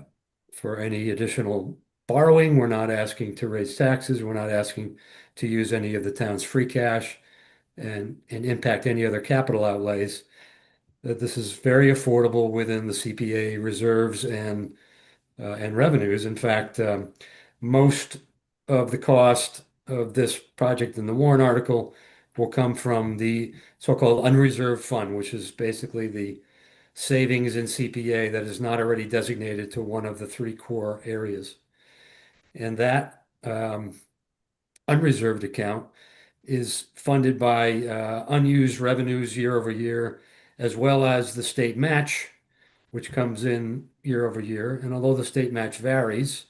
S5: for any additional borrowing. We're not asking to raise taxes. We're not asking to use any of the town's free cash and impact any other capital outlays. That this is very affordable within the CPA reserves and revenues. In fact, most of the cost of this project in the Warren article will come from the so-called unreserved fund, which is basically the savings in CPA that is not already designated to one of the three core areas. And that unreserved account is funded by unused revenues year over year, as well as the state match, which comes in year over year. And although the state match varies,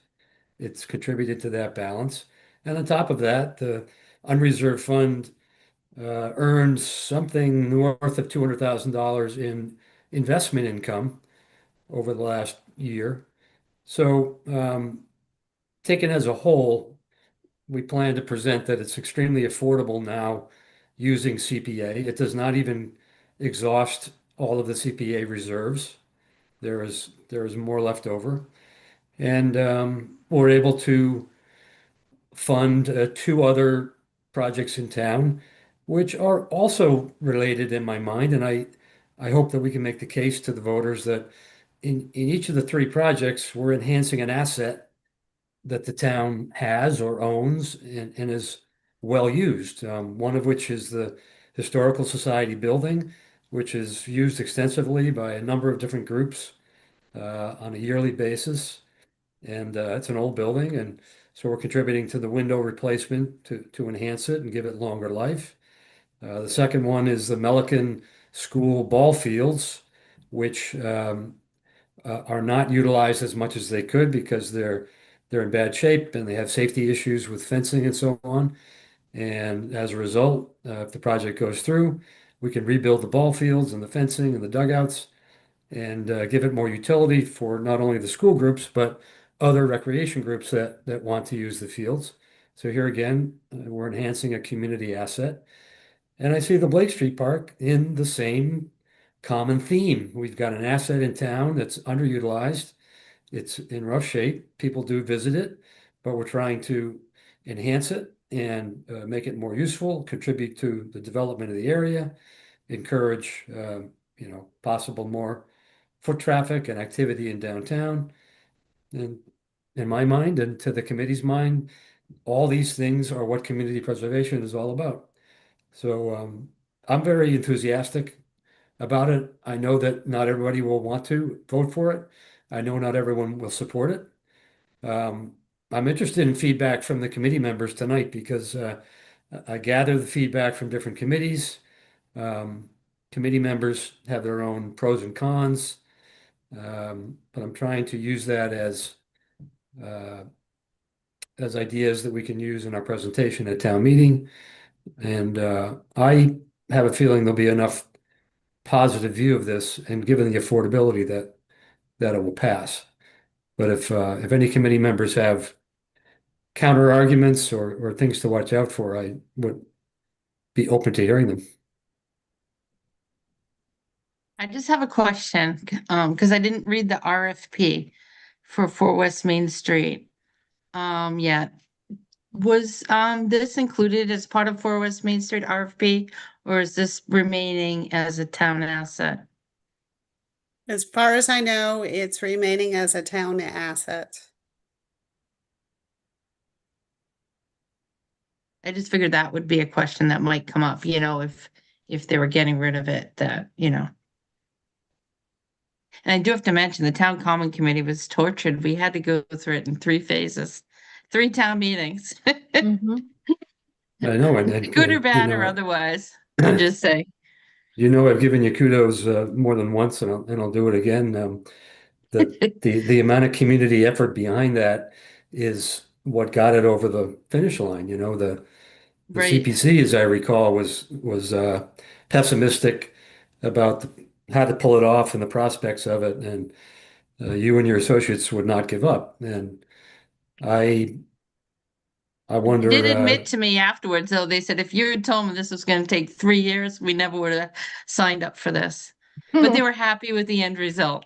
S5: it's contributed to that balance. And on top of that, the unreserved fund earns something north of $200,000 in investment income over the last year. So, taken as a whole, we plan to present that it's extremely affordable now using CPA. It does not even exhaust all of the CPA reserves. There is more left over. And we're able to fund two other projects in town, which are also related in my mind. And I hope that we can make the case to the voters that in each of the three projects, we're enhancing an asset that the town has or owns and is well used. One of which is the Historical Society building, which is used extensively by a number of different groups on a yearly basis. And it's an old building, and so we're contributing to the window replacement to enhance it and give it longer life. The second one is the Melican School ball fields, which are not utilized as much as they could because they're in bad shape and they have safety issues with fencing and so on. And as a result, if the project goes through, we can rebuild the ball fields and the fencing and the dugouts and give it more utility for not only the school groups, but other recreation groups that want to use the fields. So here again, we're enhancing a community asset. And I see the Blake Street Park in the same common theme. We've got an asset in town that's underutilized. It's in rough shape. People do visit it, but we're trying to enhance it and make it more useful, contribute to the development of the area, encourage possible more foot traffic and activity in downtown. And in my mind and to the committee's mind, all these things are what community preservation is all about. So I'm very enthusiastic about it. I know that not everybody will want to vote for it. I know not everyone will support it. I'm interested in feedback from the committee members tonight because I gather the feedback from different committees. Committee members have their own pros and cons, but I'm trying to use that uh, as ideas that we can use in our presentation at town meeting. And I have a feeling there'll be enough positive view of this, and given the affordability that it will pass. But if any committee members have counter arguments or things to watch out for, I would be open to hearing them.
S4: I just have a question, because I didn't read the RFP for West Main Street yet. Was this included as part of for West Main Street RFP, or is this remaining as a town asset?
S7: As far as I know, it's remaining as a town asset.
S4: I just figured that would be a question that might come up, if they were getting rid of it, And I do have to mention the town common committee was tortured. We had to go through it in 3 phases, 3 town meetings.
S8: Mhm.
S5: I know, and
S4: Good or bad or otherwise, I'll just say.
S5: I've given you kudos more than once, and I'll do it again. The amount of community effort behind that is what got it over the finish line. The
S4: Right.
S5: CPC, as I recall, was pessimistic about how to pull it off and the prospects of it, and you and your associates would not give up. And I I
S4: They did
S5: wonder.
S4: admit to me afterwards, though, they said if you had told me this was going to take 3 years, we never would have signed up for this. But they were happy with the end result.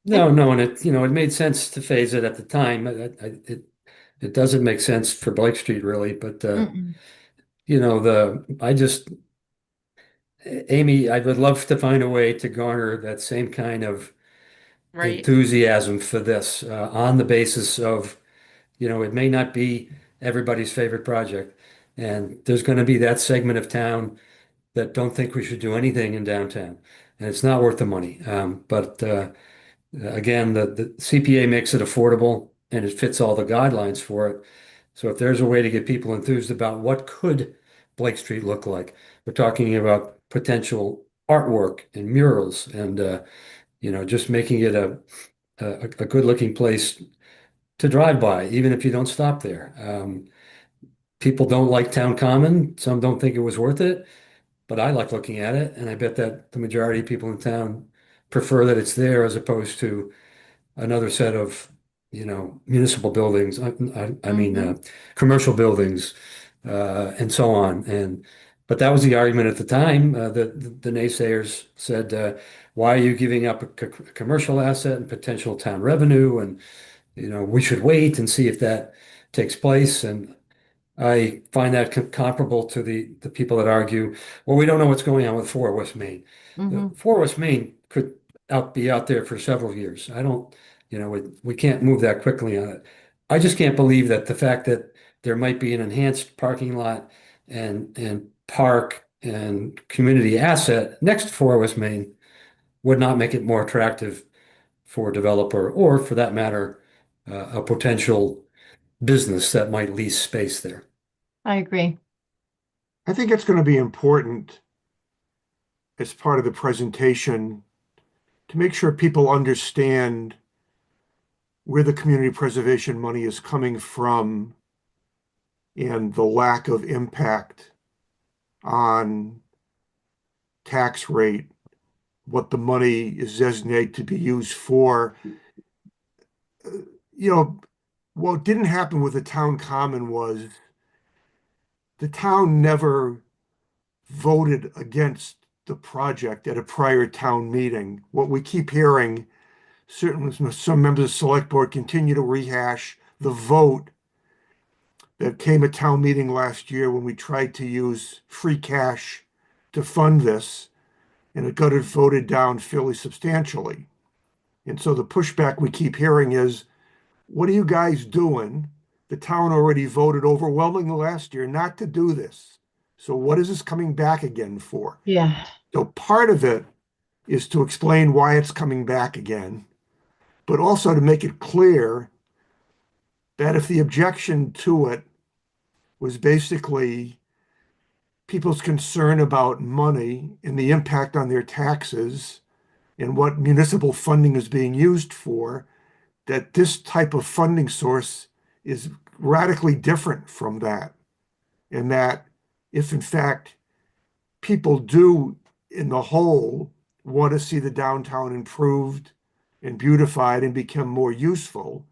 S5: No, no, and it made sense to phase it at the time. It doesn't make sense for Blake Street really, but
S8: Mm-mm.
S5: I just Amy, I would love to find a way to garner that same kind of
S4: Right.
S5: enthusiasm for this on the basis of, it may not be everybody's favorite project, and there's going to be that segment of town that don't think we should do anything in downtown, and it's not worth the money. But again, the CPA makes it affordable and it fits all the guidelines for it. So if there's a way to get people enthused about what could Blake Street look like, we're talking about potential artwork and murals and just making it a good looking place to drive by, even if you don't stop there. People don't like Town Common. Some don't think it was worth it, but I like looking at it, and I bet that the majority of people in town prefer that it's there as opposed to another set of, municipal buildings. I mean, commercial buildings, and so on. But that was the argument at the time. The naysayers said, "Why are you giving up a commercial asset and potential town revenue?" And we should wait and see if that takes place. And I find that comparable to the people that argue, well, we don't know what's going on with 4 West Main.
S8: Mm-hmm.
S5: 4 West Main could be out there for several years. I don't, we can't move that quickly on it. I just can't believe that the fact that there might be an enhanced parking lot and park and community asset next to 4 West Main would not make it more attractive for a developer or, for that matter, a potential business that might lease space there.
S8: I agree.
S2: I think it's going to be important as part of the presentation to make sure people understand where the community preservation money is coming from and the lack of impact on tax rate, what the money is designated to be used for. What didn't happen with the town common was the town never voted against the project at a prior town meeting. What we keep hearing, certainly some members of the select board continue to rehash the vote that came at town meeting last year when we tried to use free cash to fund this, and it got it voted down fairly substantially. And so the pushback we keep hearing is, what are you guys doing? The town already voted overwhelmingly last year not to do this. So what is this coming back again for?
S8: Yeah.
S2: So part of it is to explain why it's coming back again, but also to make it clear that if the objection to it was basically people's concern about money and the impact on their taxes and what municipal funding is being used for, that this type of funding source is radically different from that. And that if in fact people do in the whole want to see the downtown improved and beautified and become more useful,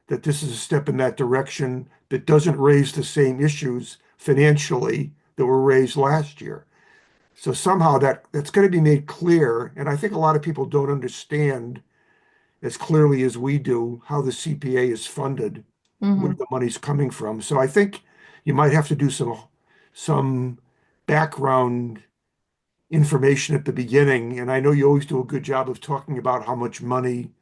S2: that this is a step in that direction that doesn't raise the same issues financially that were raised last year. So somehow that's going to be made clear. And I think a lot of people don't understand as clearly as we do how the CPA is funded, where the money's coming from. So I think you might have to do some background information at the beginning. And I know you always do a good job of talking about how much money,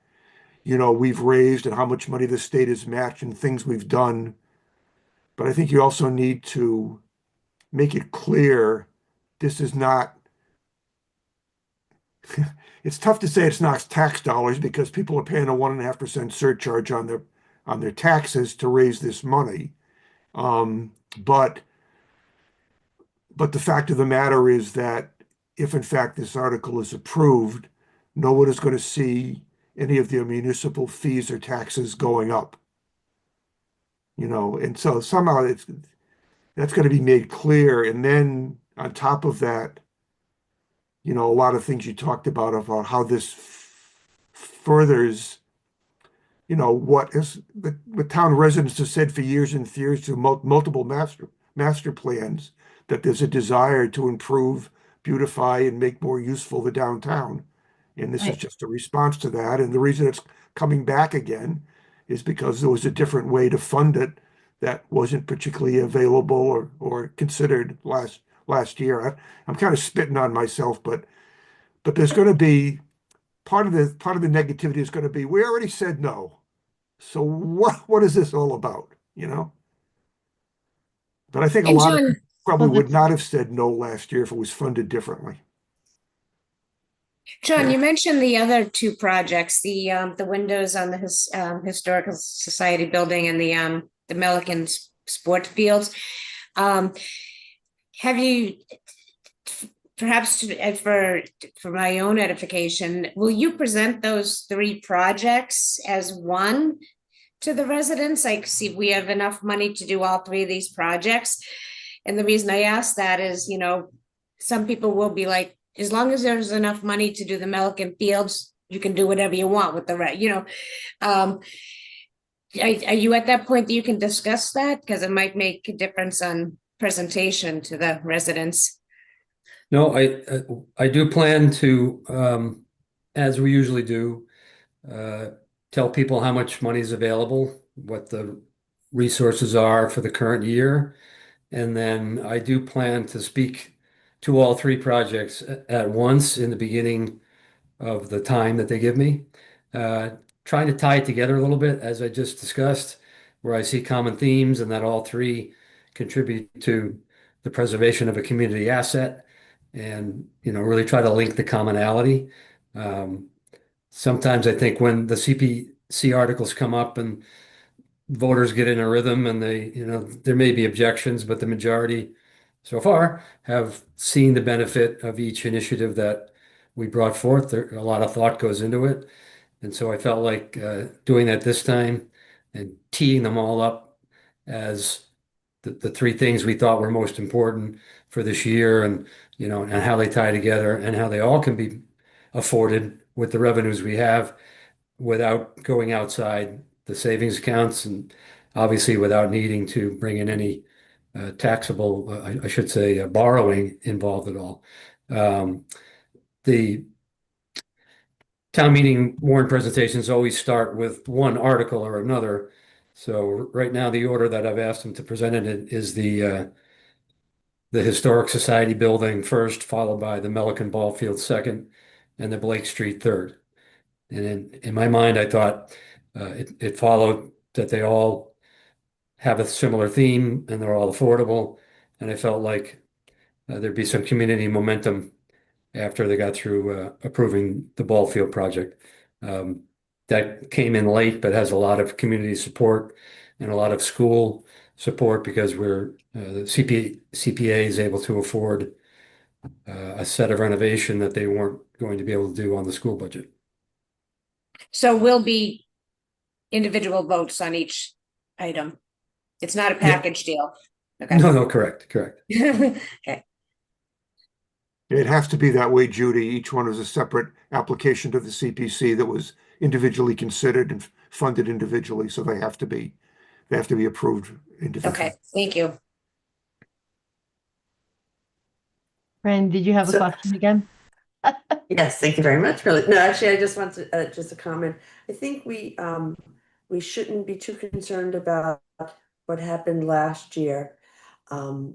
S2: we've raised and how much money the state has matched and things we've done. But I think you also need to make it clear this is not, it's tough to say it's not tax dollars because people are paying a 1.5% surcharge on their taxes to raise this money. But the fact of the matter is that if in fact this article is approved, no one is going to see any of their municipal fees or taxes going up. And so somehow that's going to be made clear. And then on top of that, a lot of things you talked about how this furthers, what is the town residents have said for years and years through multiple master plans, that there's a desire to improve, beautify, and make more useful the downtown. And this is
S8: Right.
S2: just a response to that. And the reason it's coming back again is because there was a different way to fund it that wasn't particularly available or considered last year. I'm kind of spitting on myself, but there's going to be part of the negativity is going to be, we already said no. So what is this all about? But I think a
S9: And
S2: lot of
S9: John,
S2: people probably
S8: Well,
S2: would
S8: that's,
S2: not have said no last year if it was funded differently.
S9: John, you mentioned the other two projects, the windows on the Historical Society building and the Milliken Sports Fields. Have you, perhaps for my own edification, will you present those three projects as one to the residents? Like, see, we have enough money to do all three of these projects. And the reason I ask that is, some people will be like, as long as there's enough money to do the Milliken Fields, you can do whatever you want with the are you at that point that you can discuss that? Because it might make a difference on presentation to the residents.
S5: No, I do plan to, as we usually do, uh, tell people how much money is available, what the resources are for the current year. And then I do plan to speak to all three projects at once in the beginning of the time that they give me. Uh, Trying to tie it together a little bit, as I just discussed, where I see common themes and that all three contribute to the preservation of a community asset and, really try to link the commonality. Um, Sometimes I think when the CPC articles come up and voters get in a rhythm and there may be objections, but the majority so far have seen the benefit of each initiative that we brought forth. A lot of thought goes into it. And so I felt like doing that this time and teeing them all up as the three things we thought were most important for this year and how they tie together and how they all can be afforded with the revenues we have without going outside the savings accounts and obviously without needing to bring in any taxable, I should say, borrowing involved at all. The town meeting warrant presentations always start with one article or another. So right now, the order that I've asked them to present it is the Historic Society building first, followed by the Milliken Ball Field second, and the Blake Street third. And in my mind, I thought it followed that they all have a similar theme and they're all affordable. And I felt like there'd be some community momentum after they got through approving the ball field project. That came in late, but has a lot of community support and a lot of school support because the CPA is able to afford a set of renovation that they weren't going to be able to do on the school budget.
S9: So will be individual votes on each item. It's not a package deal. Okay.
S5: No, correct.
S9: Okay.
S2: It has to be that way, Judy. Each one is a separate application to the CPC that was individually considered and funded individually, so they have to be approved individually.
S9: Okay, thank you.
S8: Fran, did you have a
S6: So-
S8: question again?
S6: Yes, thank you very much. Really, no, actually, I just want to just a comment. I think we shouldn't be too concerned about what happened last year,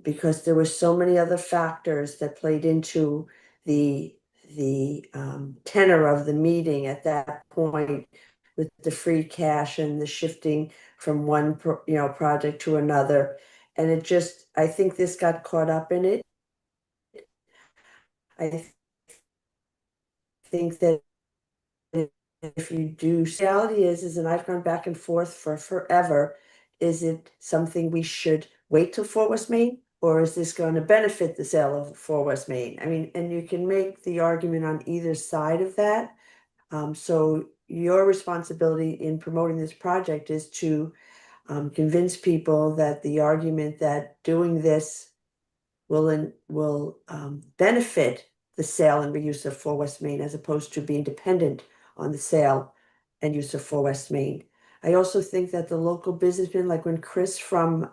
S6: because there were so many other factors that played into the tenor of the meeting at that point, with the free cash and the shifting from one project to another, and I think this got caught up in it. I think that if you do, reality is, and I've gone back and forth for forever, is it something we should wait till 4 West Main? Or is this going to benefit the sale of 4 West Main? I mean, and you can make the argument on either side of that. So your responsibility in promoting this project is to convince people that the argument that doing this will benefit the sale and reuse of 4 West Main as opposed to being dependent on the sale and use of 4 West Main. I also think that the local businessmen, like when Chris from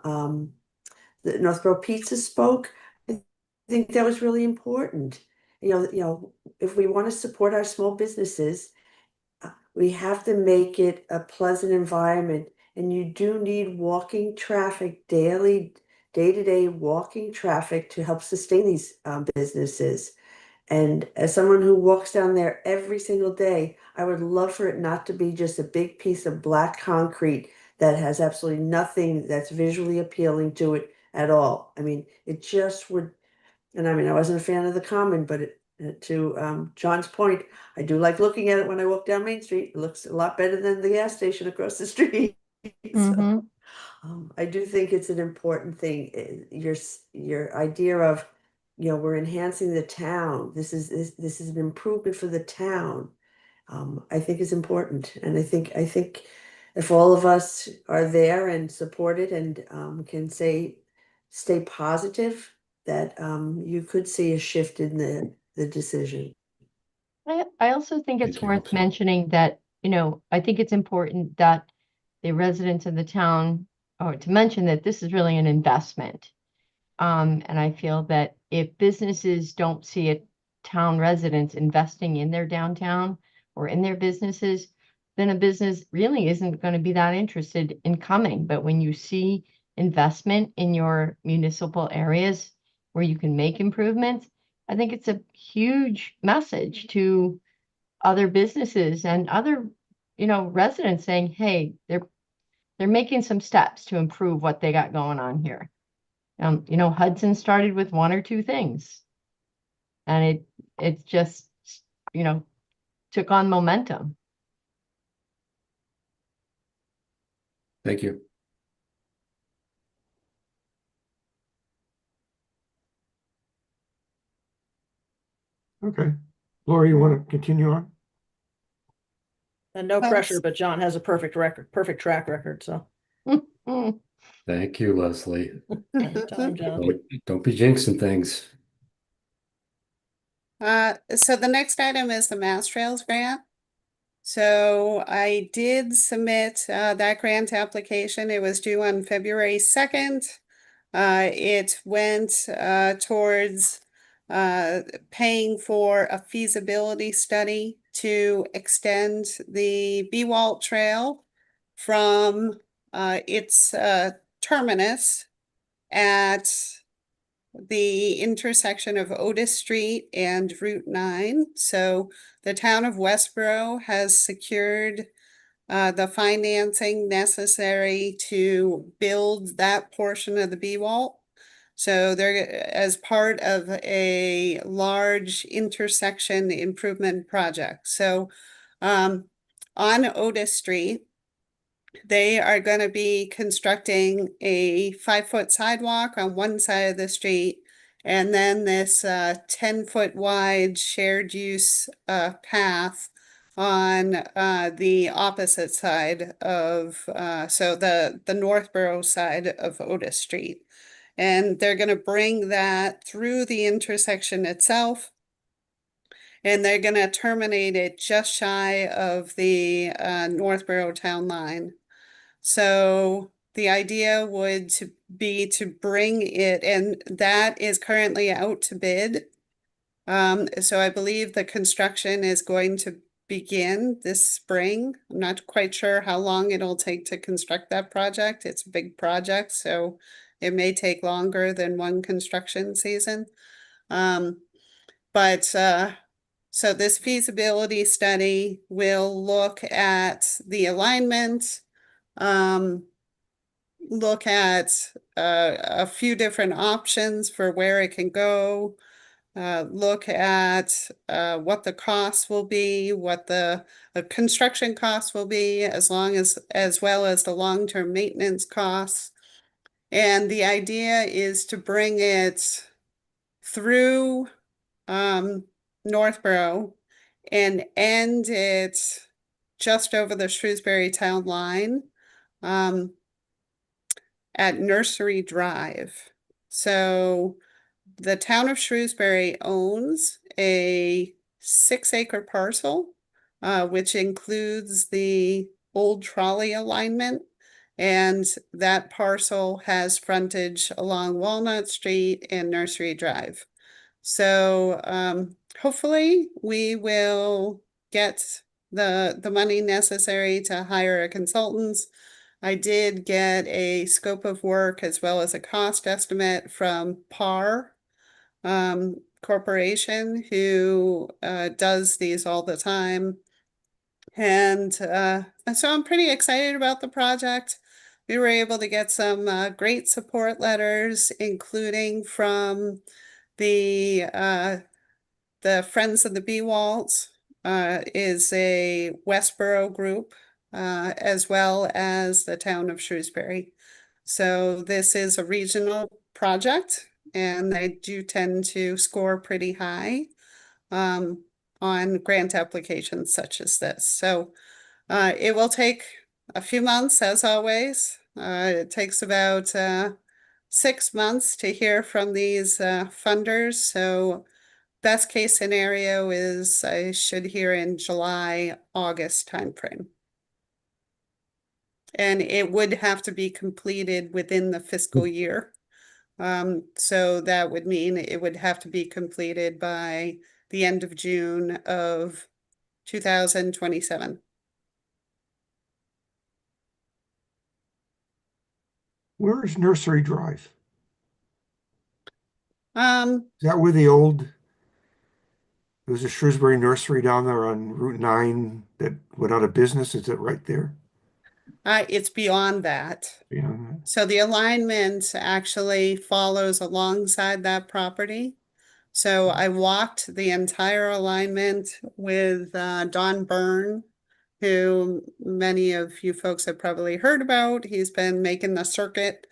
S6: the Northborough Pizza spoke, I think that was really important. If we want to support our small businesses, we have to make it a pleasant environment. And you do need walking traffic daily, day-to-day walking traffic to help sustain these businesses. And as someone who walks down there every single day, I would love for it not to be just a big piece of black concrete that has absolutely nothing that's visually appealing to it at all. I mean, it just would, and I mean, I wasn't a fan of the Common, but to John's point, I do like looking at it when I walk down Main Street. It looks a lot better than the gas station across the street. So, I do think it's an important thing. Your idea of, we're enhancing the town. This is an improvement for the town. I think is important, and I think if all of us are there and support it and can stay positive, that you could see a shift in the decision.
S8: I also think it's
S5: Thank you. Hope
S8: worth
S5: so.
S8: mentioning that, I think it's important that the residents of the town, or to mention that this is really an investment. And I feel that if businesses don't see town residents investing in their downtown or in their businesses, then a business really isn't going to be that interested in coming. But when you see investment in your municipal areas where you can make improvements, I think it's a huge message to other businesses and other, residents saying, hey, they're making some steps to improve what they got going on here. Hudson started with 1 or 2 things, and it just, took on momentum.
S5: Thank you.
S2: Okay. Laura, you want to continue on?
S10: And no
S9: Well,
S10: pressure, but John has a perfect track record, so.
S5: Thank you, Leslie.
S10: Anytime, John.
S5: Don't be jinxing things.
S7: So the next item is the Mass Trails grant. So I did submit that grant application. It was due on February 2nd. It went towards paying for a feasibility study to extend the Bewalt Trail from its terminus at the intersection of Otis Street and Route 9. So the town of Westboro has secured the financing necessary to build that portion of the B-Wall. So they're as part of a large intersection improvement project. So on Otis Street, they are going to be constructing a 5-foot sidewalk on one side of the street, and then this 10-foot wide shared use path on the opposite side of so the Northborough side of Otis Street. And they're going to bring that through the intersection itself, and they're going to terminate it just shy of the Northborough town line. So the idea would be to bring it, and that is currently out to bid. So I believe the construction is going to begin this spring. I'm not quite sure how long it'll take to construct that project. It's a big project, so it may take longer than one construction season. So this feasibility study will look at the alignment, look at a few different options for where it can go, look at what the costs will be, what the construction costs will be, as well as the long-term maintenance costs. And the idea is to bring it through Northborough and end it just over the Shrewsbury town line. at Nursery Drive. So the town of Shrewsbury owns a 6-acre parcel, which includes the old trolley alignment. And that parcel has frontage along Walnut Street and Nursery Drive. So hopefully we will get the money necessary to hire a consultant. I did get a scope of work as well as a cost estimate from PAR Corporation, who does these all the time. And so I'm pretty excited about the project. We were able to get some great support letters, including from the Friends of the Bee Walls, is a Westboro group, as well as the town of Shrewsbury. So this is a regional project, and they do tend to score pretty high on grant applications such as this. So it will take a few months, as always. It takes about 6 months to hear from these funders. So best case scenario is I should hear in July, August timeframe. And it would have to be completed within the fiscal year. So that would mean it would have to be completed by the end of June of 2027.
S2: Where is Nursery Drive?
S7: Um,
S2: Is that where there was a Shrewsbury nursery down there on Route 9 that went out of business? Is it right there?
S7: it's beyond that.
S2: Yeah.
S7: So the alignment actually follows alongside that property. So I walked the entire alignment with Don Byrne, who many of you folks have probably heard about. He's been making the circuit,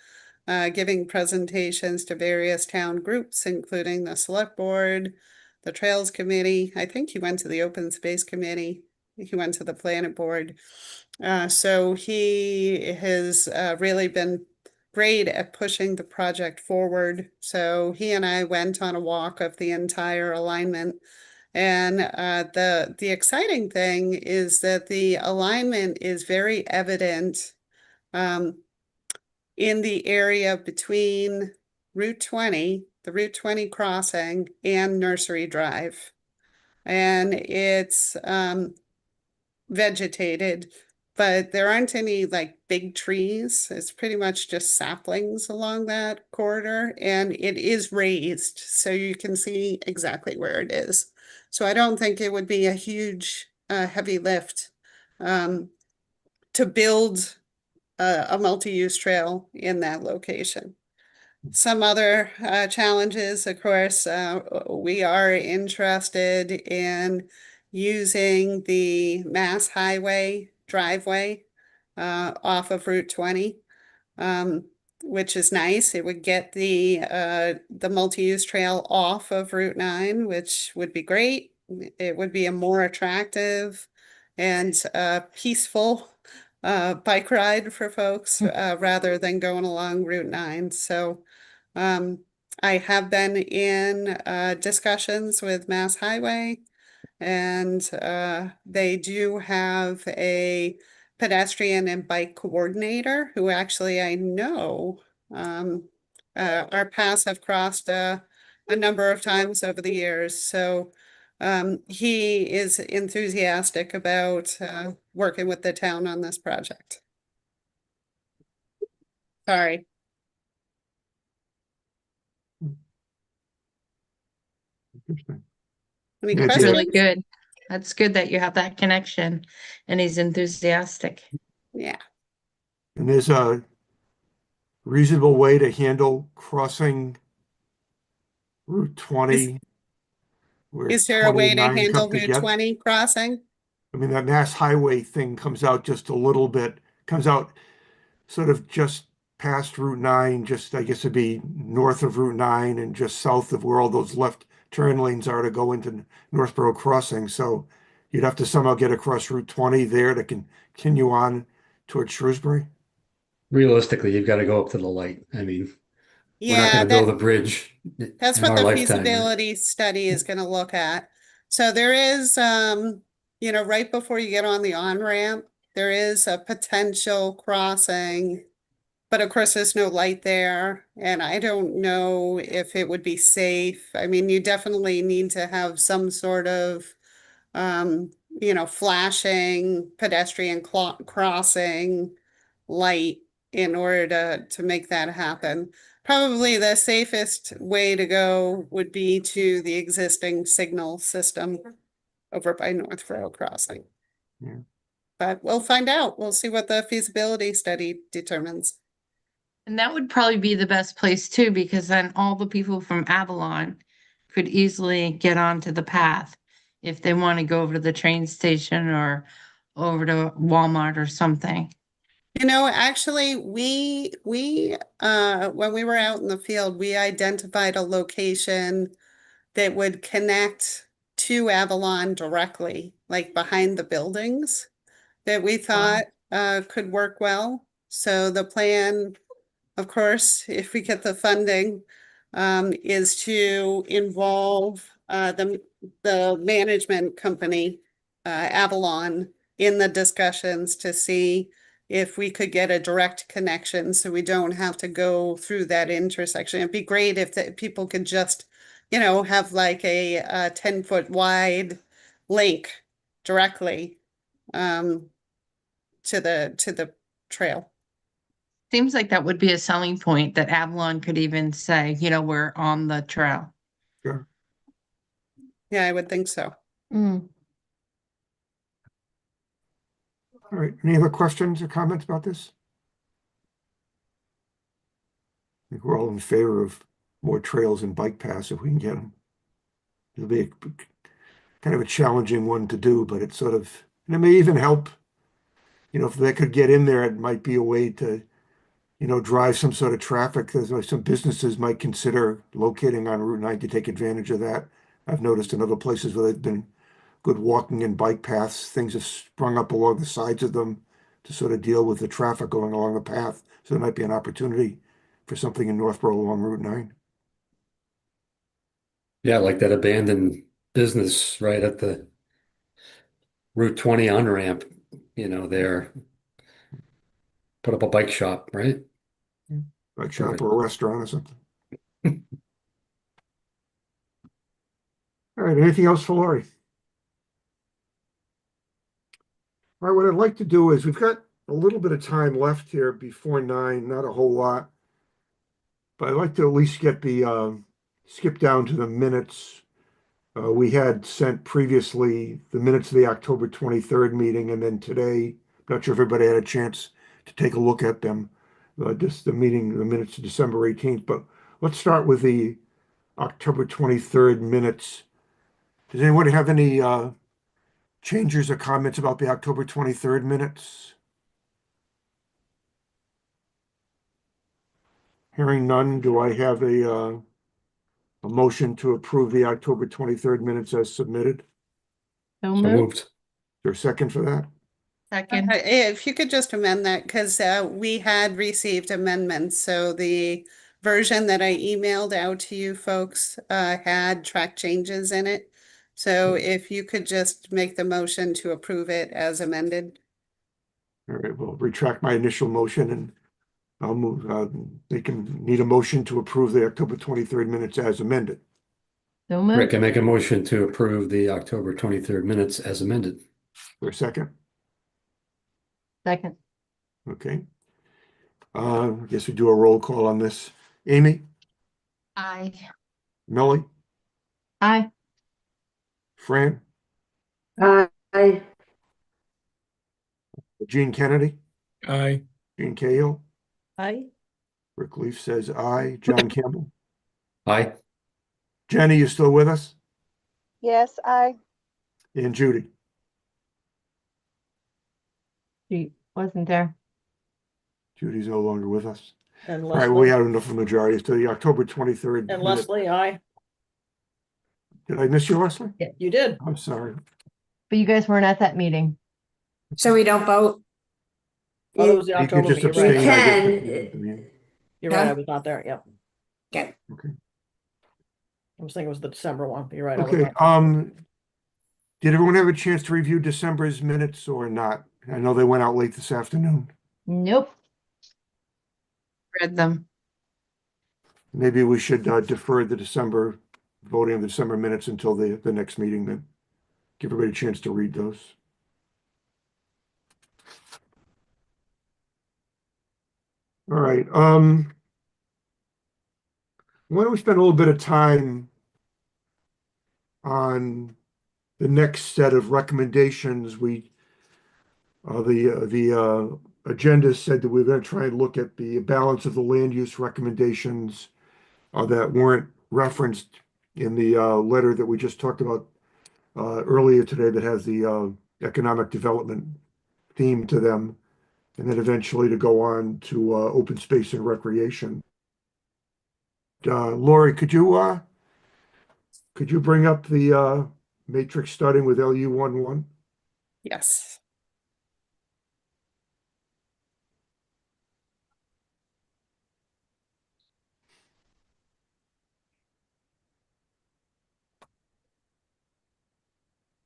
S7: giving presentations to various town groups, including the select board, the Trails Committee. I think he went to the Open Space Committee. He went to the Planet Board. So he has really been great at pushing the project forward. So he and I went on a walk of the entire alignment. And the exciting thing is that the alignment is very evident in the area between Route 20, the Route 20 crossing, and Nursery Drive. And it's vegetated, but there aren't any like big trees. It's pretty much just saplings along that corridor, and it is raised, so you can see exactly where it is. So I don't think it would be a huge, heavy lift to build a multi-use trail in that location. Some other challenges, of course, we are interested in using the Mass Highway driveway off of Route 20, which is nice. It would get the multi-use trail off of Route 9, which would be great. It would be a more attractive and peaceful bike ride for folks rather than going along Route 9. So I have been in discussions with Mass Highway, and they do have a pedestrian and bike coordinator who actually I know our paths have crossed a number of times over the years. So he is enthusiastic about working with the town on this project. Sorry.
S2: Interesting.
S7: Any
S2: Yeah,
S4: That's really
S7: questions?
S4: good. That's good that you have that connection and he's enthusiastic.
S7: Yeah.
S2: And there's a reasonable way to handle crossing Route 20 where
S7: Is there a way to
S2: 29
S7: handle
S2: come
S7: Route
S2: together.
S7: 20 crossing?
S2: I mean, that Mass Highway thing comes out just a little bit, comes out sort of just past Route 9, just I guess it'd be north of Route 9 and just south of where all those left turn lanes are to go into Northborough Crossing. So you'd have to somehow get across Route 20 there to continue on towards Shrewsbury.
S5: realistically, you've got to go up to the light. I mean, we're not
S7: Yeah,
S5: going to build a bridge
S7: that's
S5: in
S7: what
S5: our
S7: the
S5: lifetime.
S7: feasibility study is gonna look at. So there is, right before you get on the on-ramp, there is a potential crossing. But of course, there's no light there, and I don't know if it would be safe. I mean, you definitely need to have some sort of, um, flashing pedestrian crossing light in order to make that happen. Probably the safest way to go would be to the existing signal system over by Northborough Crossing.
S2: Yeah.
S7: But we'll find out. We'll see what the feasibility study determines.
S4: And that would probably be the best place too, because then all the people from Avalon could easily get onto the path if they want to go over to the train station or over to Walmart or something.
S7: Actually, when we were out in the field, we identified a location that would connect to Avalon directly, like behind the buildings, that we thought could work well. So the plan, of course, if we get the funding, is to involve the management company, Avalon, in the discussions to see if we could get a direct connection so we don't have to go through that intersection. It'd be great if people could just, have like a 10-foot wide link directly to the trail.
S4: Seems like that would be a selling point that Avalon could even say, we're on the trail.
S2: Sure.
S7: Yeah, I would think so.
S8: Mm.
S2: All right. Any other questions or comments about this? I think we're all in favor of more trails and bike paths if we can get them. It'll be kind of a challenging one to do, but and it may even help. If they could get in there, it might be a way to, drive some sort of traffic. There's like some businesses might consider locating on Route 9 to take advantage of that. I've noticed in other places where there's been good walking and bike paths, things have sprung up along the sides of them to sort of deal with the traffic going along the path. So there might be an opportunity for something in Northborough along Route 9.
S5: Yeah, like that abandoned business right at the Route 20 on ramp, there. Put up a bike shop, right?
S2: Bike shop
S5: Perfect.
S2: or a restaurant or something. All right, anything else for Lori? All right, what I'd like to do is we've got a little bit of time left here before 9, not a whole lot. But I'd like to at least get skip down to the minutes. We had sent previously the minutes of the October 23rd meeting, and then today, I'm not sure if everybody had a chance to take a look at them. Just the minutes of December 18th. But let's start with the October 23rd minutes. Does anybody have any changes or comments about the October 23rd minutes? Hearing none, do I have a motion to approve the October 23rd minutes as submitted?
S8: So
S5: So
S8: moved.
S5: moved.
S2: Is there a second for that?
S4: Second,
S7: If you could just amend that, because we had received amendments, so the version that I emailed out to you folks had track changes in it. So if you could just make the motion to approve it as amended.
S2: All right, well, retract my initial motion and I'll move, need a motion to approve the October 23rd minutes as amended.
S8: So
S5: Rick,
S8: moved.
S5: I make a motion to approve the October 23rd minutes as amended.
S2: For a second?
S8: Second.
S2: Okay. I guess we do a roll call on this. Amy,
S4: aye.
S2: Melly,
S8: Aye.
S2: Fran,
S6: Aye.
S2: Gene Kennedy,
S11: Aye.
S2: Gene Cahill,
S10: Aye.
S2: Rick Leaf says aye, John Campbell.
S5: Aye.
S2: Jenny, you still with us?
S3: Yes,
S2: And Judy.
S8: She wasn't there.
S2: Judy's no longer with us.
S10: And
S2: All right, well, we
S10: Leslie,
S2: had enough of a majority. So the October 23rd
S10: and
S2: minute.
S10: Leslie, aye.
S2: Did I miss you, Leslie?
S10: Yeah, you did.
S2: I'm sorry.
S8: But you guys weren't at that meeting.
S9: So we don't vote?
S10: Oh, that was the
S2: You could
S10: October
S2: just
S10: meeting, you're right.
S2: abstain, I guess.
S6: can,
S10: You're right, I
S9: Huh?
S10: was not there, yep.
S9: Okay.
S10: I was thinking it was the December one, but you're right, I was
S2: Okay,
S10: not.
S2: did everyone have a chance to review December's minutes or not? I know they went out late this afternoon.
S8: Nope.
S4: Read them.
S2: Maybe we should defer the December, voting on the December minutes until the next meeting then. Give everybody a chance to read those. All right, why don't we spend a little bit of time on the next set of recommendations? The agenda said that we are going to try and look at the balance of the land use recommendations that weren't referenced in the letter that we just talked about earlier today that has the economic development theme to them, and then eventually to go on to open space and recreation. Lori, could you bring up the matrix starting with LU11?
S7: Yes.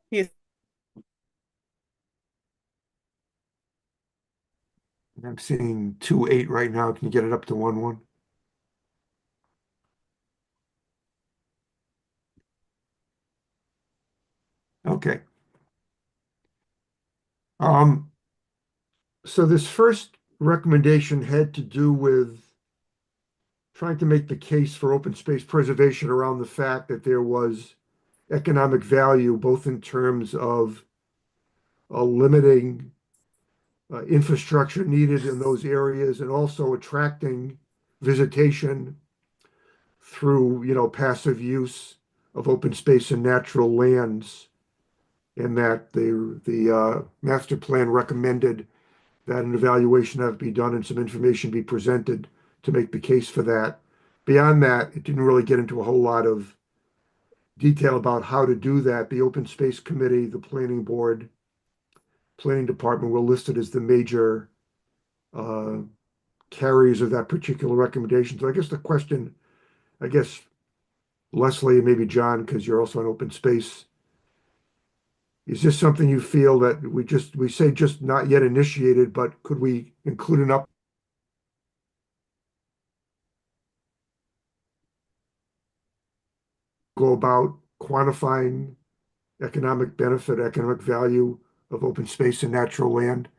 S7: You,
S2: I'm seeing 2.8 right now. Can you get it up to 1.1? Okay. So this first recommendation had to do with trying to make the case for open space preservation around the fact that there was economic value, both in terms of limiting infrastructure needed in those areas and also attracting visitation through, passive use of open space and natural lands. And that the master plan recommended that an evaluation have to be done and some information be presented to make the case for that. Beyond that, it didn't really get into a whole lot of detail about how to do that. The Open Space Committee, the Planning Board, Planning Department were listed as the major uh, carriers of that particular recommendation. So I guess the question, I guess, Leslie and maybe John, because you're also on open space, is this something you feel that we say just not yet initiated, but could we include an up go about quantifying economic benefit, economic value of open space and natural land?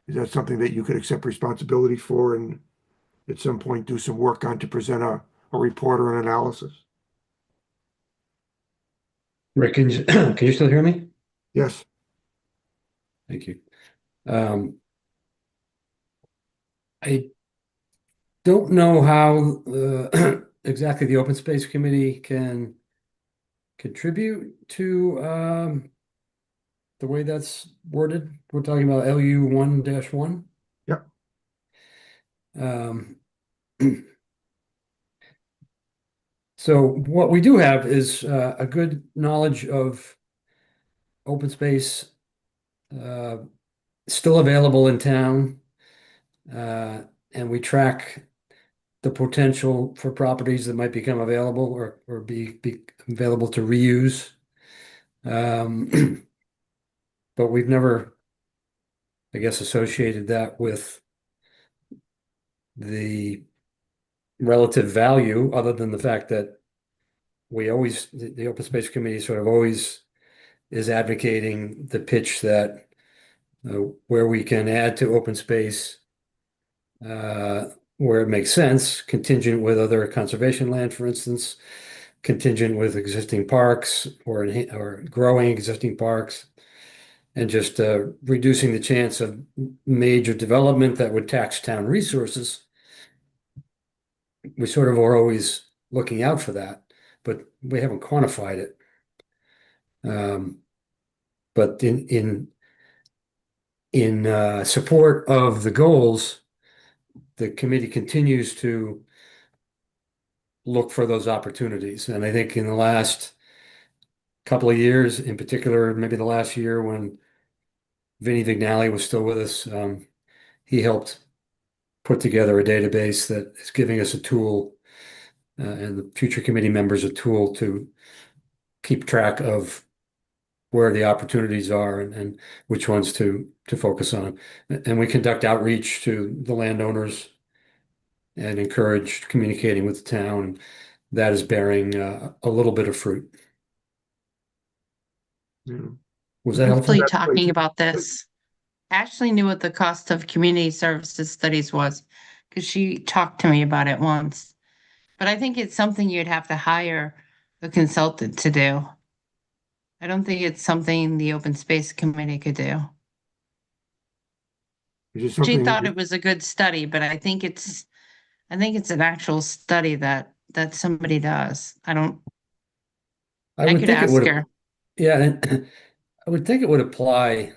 S2: Is that something that you could accept responsibility for and at some point do some work on to present a report or an analysis?
S5: Rick, can you still hear me?
S2: Yes.
S5: Thank you. I don't know how exactly the Open Space Committee can contribute to the way that's worded. We're talking about LU 1-1.
S2: Yep.
S5: Um, so what we do have is a good knowledge of open space uh, still available in town, and we track the potential for properties that might become available or be available to reuse. But we've never, I guess, associated that with the relative value, other than the fact that the Open Space Committee sort of always is advocating the pitch that where we can add to open space where it makes sense, contingent with other conservation land, for instance, contingent with existing parks or growing existing parks, and just reducing the chance of major development that would tax town resources. We sort of are always looking out for that, but we haven't quantified it. But in support of the goals, the committee continues to look for those opportunities. And I think in the last couple of years, in particular, maybe the last year when Vinnie Vignali was still with us, he helped put together a database that is giving us a tool and the future committee members a tool to keep track of where the opportunities are and which ones to focus on. And we conduct outreach to the landowners and encourage communicating with the town. That is bearing a little bit of fruit.
S2: Yeah.
S5: Was that helpful?
S4: Briefly talking about this. Ashley knew what the cost of community services studies was because she talked to me about it once. But I think it's something you'd have to hire a consultant to do. I don't think it's something the open space committee could do.
S2: Is it
S4: She
S2: something?
S4: thought it was a good study, but I think it's an actual study that somebody does.
S5: I
S4: I
S5: would
S4: could
S5: think it
S4: ask
S5: would,
S4: her.
S5: yeah, and I would think it would apply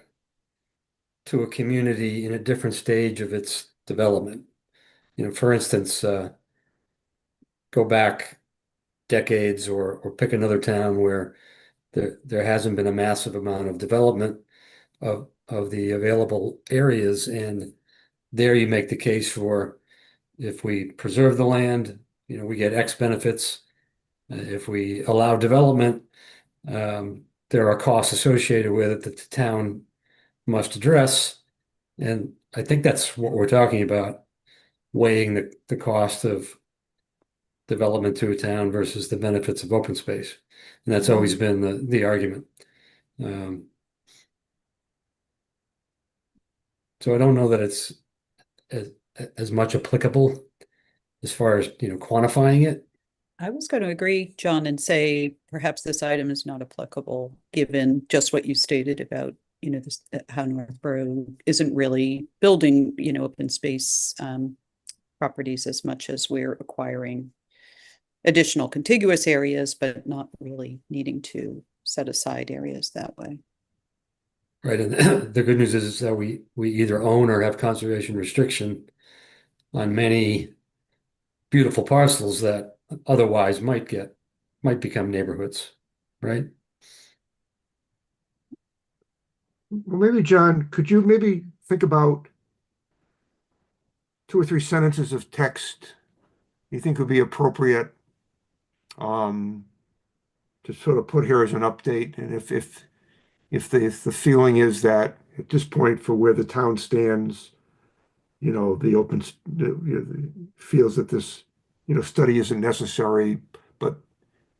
S5: to a community in a different stage of its development. For instance, go back decades or pick another town where there hasn't been a massive amount of development of the available areas. And there you make the case for if we preserve the land, we get X benefits. If we allow development, there are costs associated with it that the town must address. And I think that's what we're talking about, weighing the cost of development to a town versus the benefits of open space. And that's always been the argument. Um, so I don't know that it's as, as much applicable as far as, quantifying it.
S12: I was going to agree, John, and say perhaps this item is not applicable, given just what you stated about, this, how Northborough isn't really building, open space properties as much as we're acquiring additional contiguous areas, but not really needing to set aside areas that way.
S5: Right. And the good news is that we either own or have conservation restriction on many beautiful parcels that otherwise might become neighborhoods, right?
S2: Well, maybe, John, could you maybe think about 2 or 3 sentences of text you think would be appropriate um, to sort of put here as an update? And if the feeling is that at this point, for where the town stands, the feels that this, study isn't necessary, but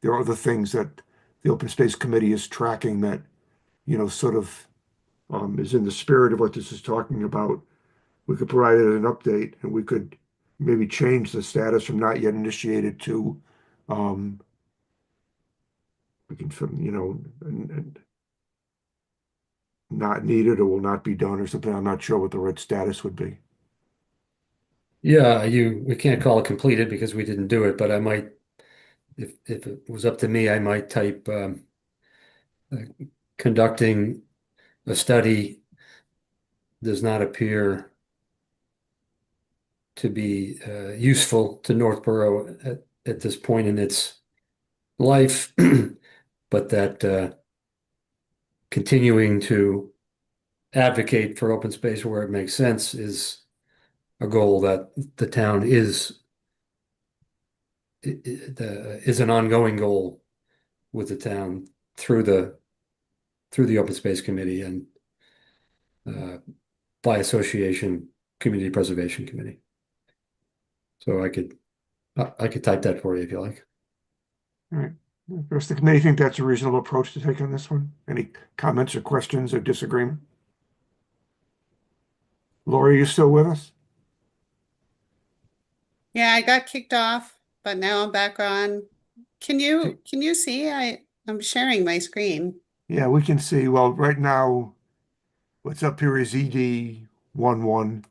S2: there are other things that the Open Space Committee is tracking that, sort of is in the spirit of what this is talking about. We could provide it as an update, and we could maybe change the status from not yet initiated to, we can, and not needed or will not be done or something. I'm not sure what the right status would be.
S5: Yeah, we can't call it completed because we didn't do it, but I might, if it was up to me, I might type uh, conducting a study does not appear to be useful to Northborough at this point in its life, but that continuing to advocate for open space where it makes sense is a goal that the town is an ongoing goal with the town through the Open Space Committee and by association, Community Preservation Committee. So I could type that for you if you like.
S2: All right. Does the committee think that's a reasonable approach to take on this one? Any comments or questions or disagreement? Lori, are you still with us?
S7: Yeah, I got kicked off, but now I'm back on. Can you see? I'm sharing my screen.
S2: Yeah, we can see. Well, right now, what's up here is ED11.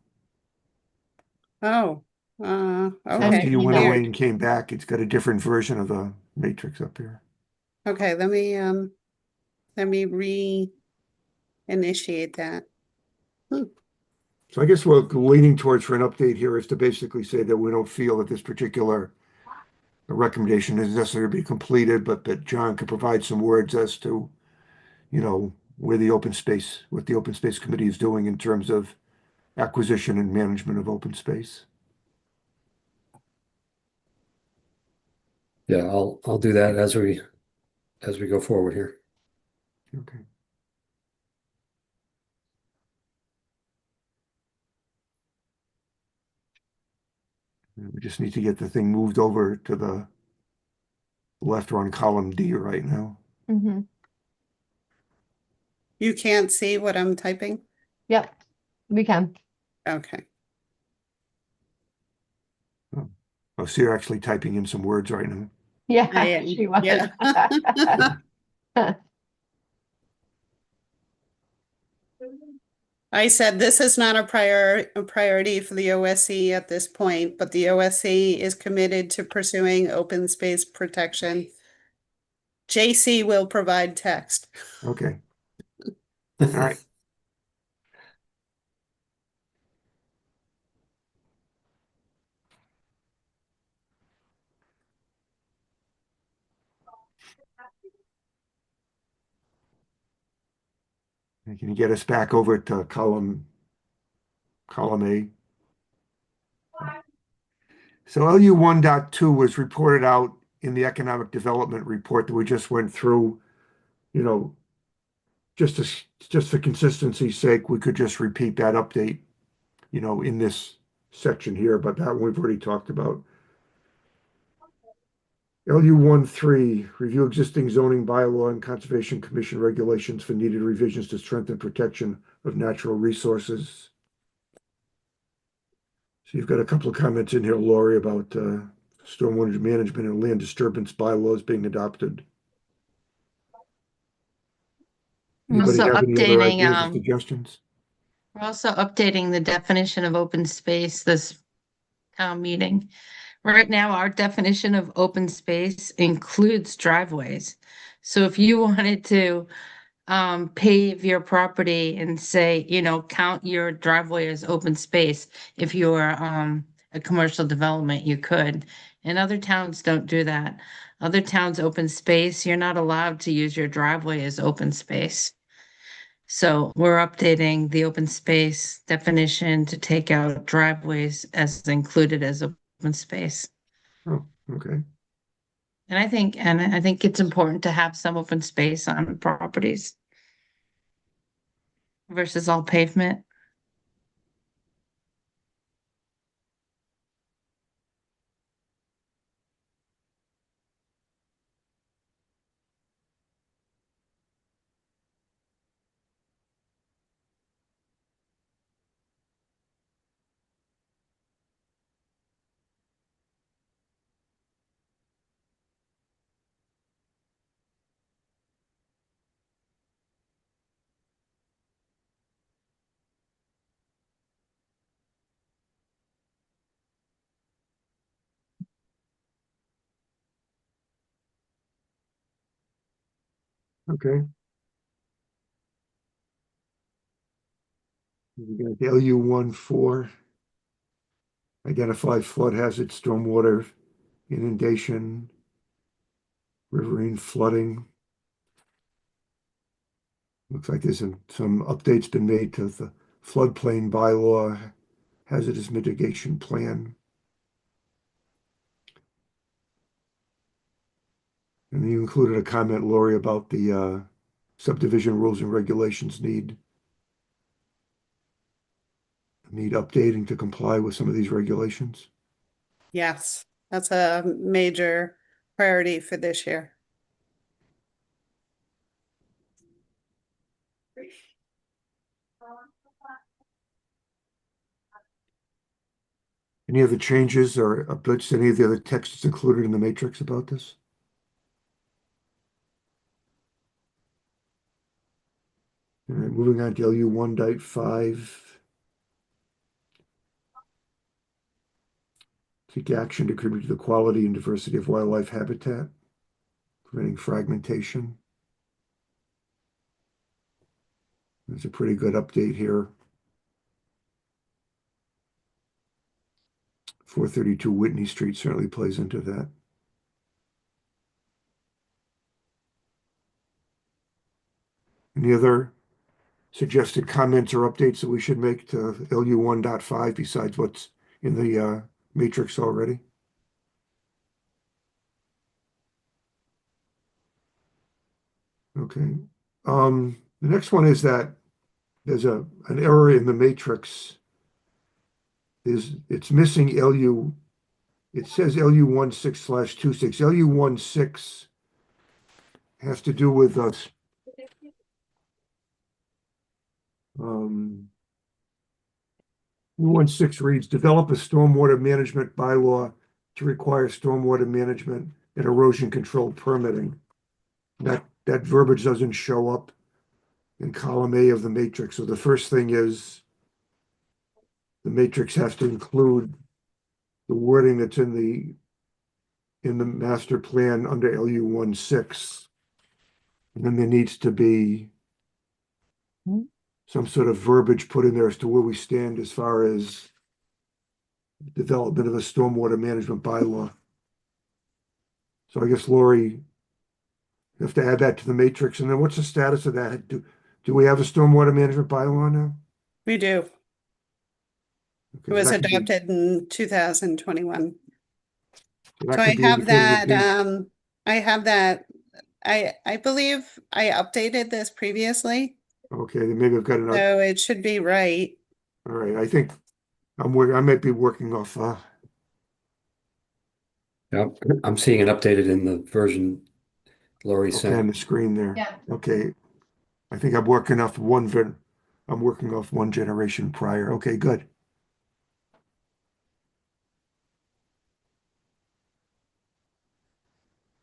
S7: Oh,
S2: After
S7: okay.
S2: you went away
S7: Weird.
S2: and came back, it's got a different version of the matrix up here.
S7: Okay, let me re-initiate that.
S2: So I guess what we're leaning towards for an update here is to basically say that we don't feel that this particular recommendation is necessary to be completed, but that John could provide some words as to, what the Open Space Committee is doing in terms of acquisition and management of open space.
S5: Yeah, I'll do that as we go forward here.
S2: Okay. And we just need to get the thing moved over to the left. We're on column D right now.
S8: Mm-hmm.
S7: You can't see what I'm typing?
S8: Yep, we can.
S7: Okay.
S2: Oh, so you're actually typing in some words right now.
S8: Yeah,
S7: I am,
S8: she was.
S7: yeah. I said this is not a priority for the OSC at this point, but the OSC is committed to pursuing open space protection. JC will provide text.
S2: Okay. All right. And can you get us back over to column A? So LU 1.2 was reported out in the economic development report that we just went through. You know, just for consistency's sake, we could just repeat that update, you know, in this section here, but that one we've already talked about. LU 1.3, review existing zoning bylaw and Conservation Commission regulations for needed revisions to strengthen protection of natural resources. So you've got a couple of comments in here, Lori, about stormwater management and land disturbance bylaws being adopted. Anybody
S4: Also
S2: have any other
S4: updating,
S2: ideas or suggestions?
S4: we're also updating the definition of open space this town meeting. Right now, our definition of open space includes driveways. So if you wanted to pave your property and say, count your driveway as open space, if you're a commercial development, you could. And other towns don't do that. Other towns open space, you're not allowed to use your driveway as open space. So we're updating the open space definition to take out driveways as included as open space.
S2: Oh, okay.
S4: And I think it's important to have some open space on properties versus all pavement.
S2: Okay. We got the LU 1.4, identify flood hazards, stormwater inundation, riverine flooding. Looks like there's some updates been made to the floodplain bylaw, hazardous mitigation plan. And you included a comment, Lori, about the subdivision rules and regulations need updating to comply with some of these regulations.
S7: Yes, that's a major priority for this year.
S2: Any other changes or updates to any of the other texts included in the matrix about this? All right, moving on to LU 1.5. Take action to contribute to the quality and diversity of wildlife habitat, preventing fragmentation. That's a pretty good update here. 432 Whitney Street certainly plays into that. Any other suggested comments or updates that we should make to LU 1.5 besides what's in the matrix already? Okay. The next one is that there's an error in the matrix. It's missing LU. It says LU 16/26. LU 16 has to do with us. U 16 reads, develop a stormwater management bylaw to require stormwater management and erosion control permitting. That verbiage doesn't show up in column A of the matrix. So the first thing is the matrix has to include the wording that's in the master plan under LU 16. And then there needs to be some sort of verbiage put in there as to where we stand as far as development of a stormwater management bylaw. So I guess Lori, you have to add that to the matrix. And then what's the status of that? Do we have a stormwater management bylaw now?
S7: We do.
S2: Okay,
S7: It was
S2: that could be-
S7: adopted in 2021.
S2: that
S7: So I
S2: could be
S7: have
S2: indicated
S7: that,
S2: in the-
S7: I have that, I believe I updated this previously,
S2: Okay, then maybe I've got enough.
S7: so it should be right.
S2: All right, I think I might be working off
S5: Yep, I'm seeing it updated in the version Lori
S2: okay on
S5: sent.
S2: the screen there.
S8: Yeah.
S2: Okay. I think I'm working off one generation prior. Okay, good.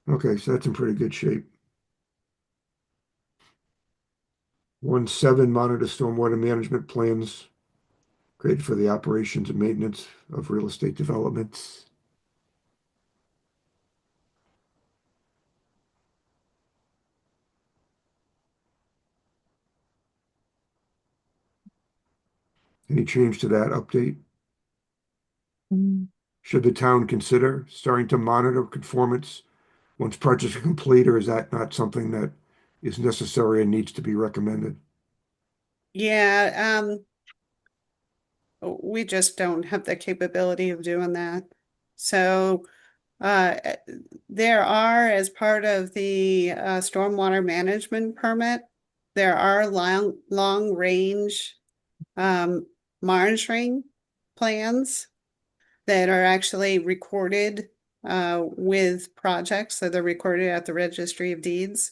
S2: Okay, so that's in pretty good shape. 1.7 monitor stormwater management plans. Great for the operations and maintenance of real estate developments. Any change to that update? Should the town consider starting to monitor conformance once projects are complete, or is that not something that is necessary and needs to be recommended?
S7: Yeah, we just don't have the capability of doing that. So, there are, as part of the stormwater management permit, there are long range monitoring plans that are actually recorded with projects, so they're recorded at the Registry of Deeds.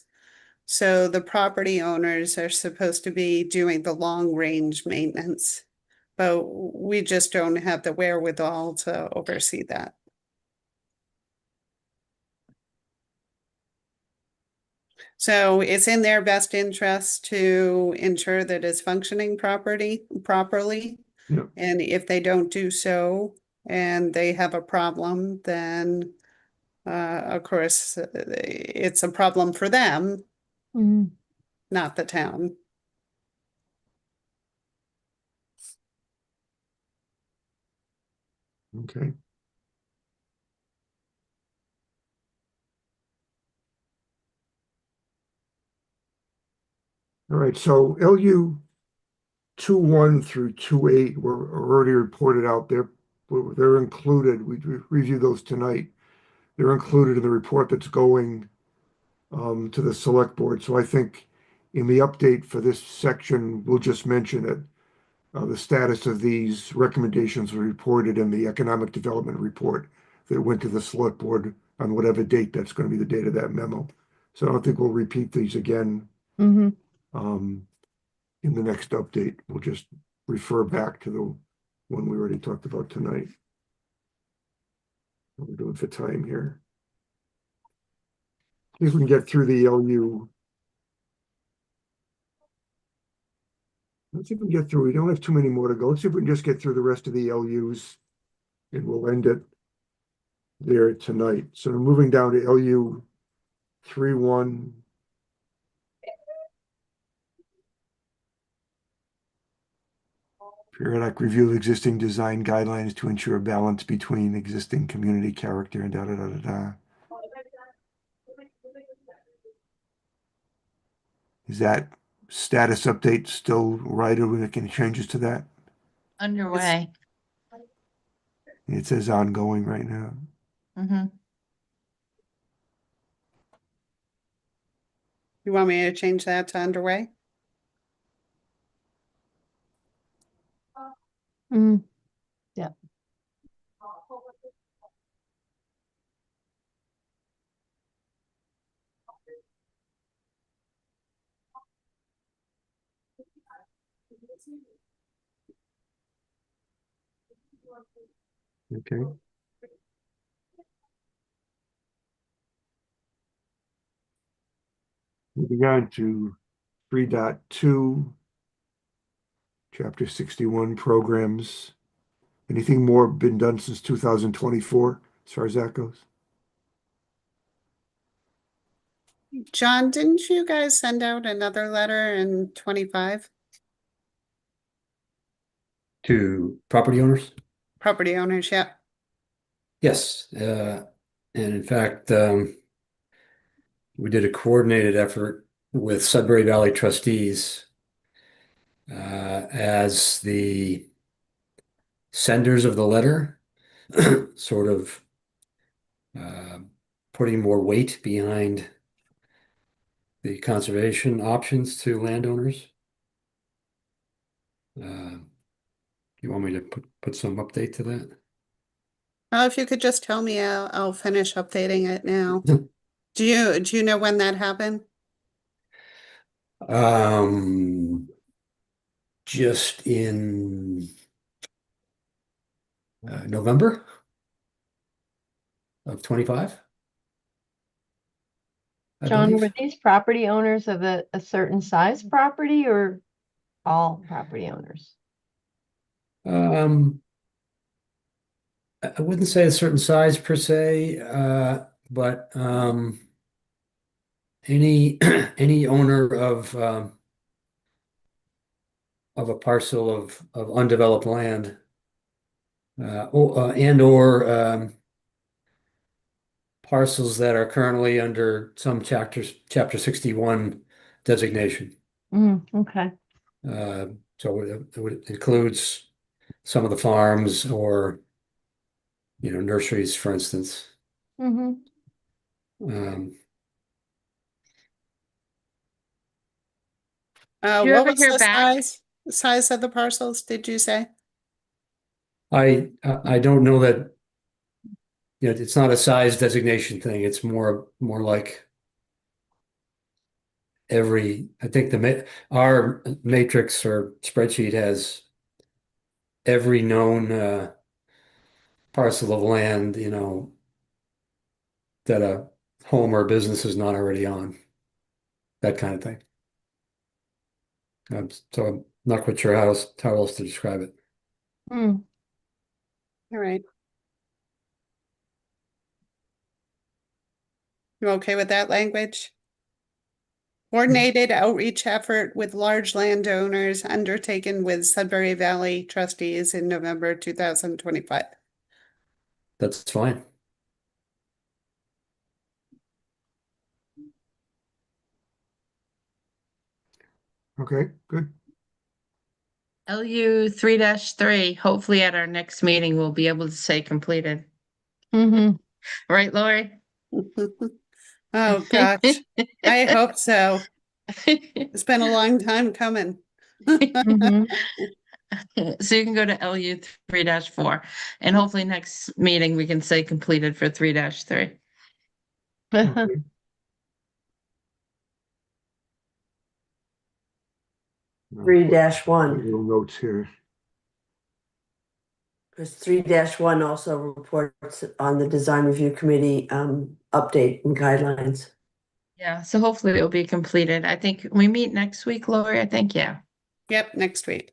S7: So the property owners are supposed to be doing the long range maintenance, but we just don't have the wherewithal to oversee that. So it's in their best interest to ensure that it's functioning properly.
S2: Yeah.
S7: And if they don't do so and they have a problem, then of course it's a problem for them, not the town.
S2: Okay. All right, so LU 2.1 through 2.8 were already reported out there. They're included. We reviewed those tonight. They're included in the report that's going to the select board. So I think in the update for this section, we'll just mention that the status of these recommendations were reported in the economic development report that went to the select board on whatever date that's going to be the date of that memo. So I don't think we'll repeat these again in the next update. We'll just refer back to the one we already talked about tonight. What we're doing for time here. See if we can get through the LU. Let's see if we can get through. We don't have too many more to go. Let's see if we can just get through the rest of the LUs and we'll end it there tonight. So moving down to LU 3.1. Periodic review of existing design guidelines to ensure balance between existing community character and da da da da da. Is that status update still right? Are we making changes to that?
S4: Underway.
S2: It says ongoing right now.
S4: Mm-hmm.
S7: You want me to change that to underway?
S8: Mm, yeah.
S2: Okay. Moving on to 3.2, Chapter 61 programs. Anything more been done since 2024 as far as that goes?
S7: John, didn't you guys send out another letter in 25?
S5: To property owners?
S7: Property owners, yeah.
S5: Yes, and in fact, we did a coordinated effort with Sudbury Valley trustees as the senders of the letter, sort of uh, putting more weight behind the conservation options to landowners. You want me to put some update to that?
S7: Well, if you could just tell me, I'll finish updating it now. Do you know when that happened?
S5: Just in November of 25. I
S8: John,
S5: believe.
S8: were these property owners of a certain size property or all property owners?
S5: I wouldn't say a certain size per se, but any any owner of a parcel of undeveloped land, or parcels that are currently under some chapter 61 designation.
S8: Okay.
S5: So it includes some of the farms or nurseries, for instance.
S8: Mm-hmm.
S4: Do you
S7: What
S4: ever
S7: was
S4: hear
S7: the
S4: back?
S7: size of the parcels, did you say?
S5: I don't know that, it's not a size designation thing. It's more like I think our matrix or spreadsheet has every known parcel of land, that a home or business is not already on, that kind of thing. So I'm not quite sure how else to describe it.
S8: Mm.
S7: All right. You okay with that language? Coordinated outreach effort with large landowners undertaken with Sudbury Valley trustees in November 2025.
S5: That's fine.
S2: Okay, good.
S4: LU 3-3, hopefully at our next meeting, we'll be able to say completed.
S8: Mm-hmm.
S4: Right, Lori?
S7: Oh, gosh. I hope so. It's been a long time coming.
S8: Mm-hmm.
S4: So you can go to LU 3-4, and hopefully next meeting we can say completed for 3-3.
S2: Okay.
S6: 3-1,
S2: Little notes here.
S6: because 3-1 also reports on the design review committee update and guidelines.
S4: Yeah, so hopefully it'll be completed. I think we meet next week, Lori, I think, yeah.
S7: Yep, next week.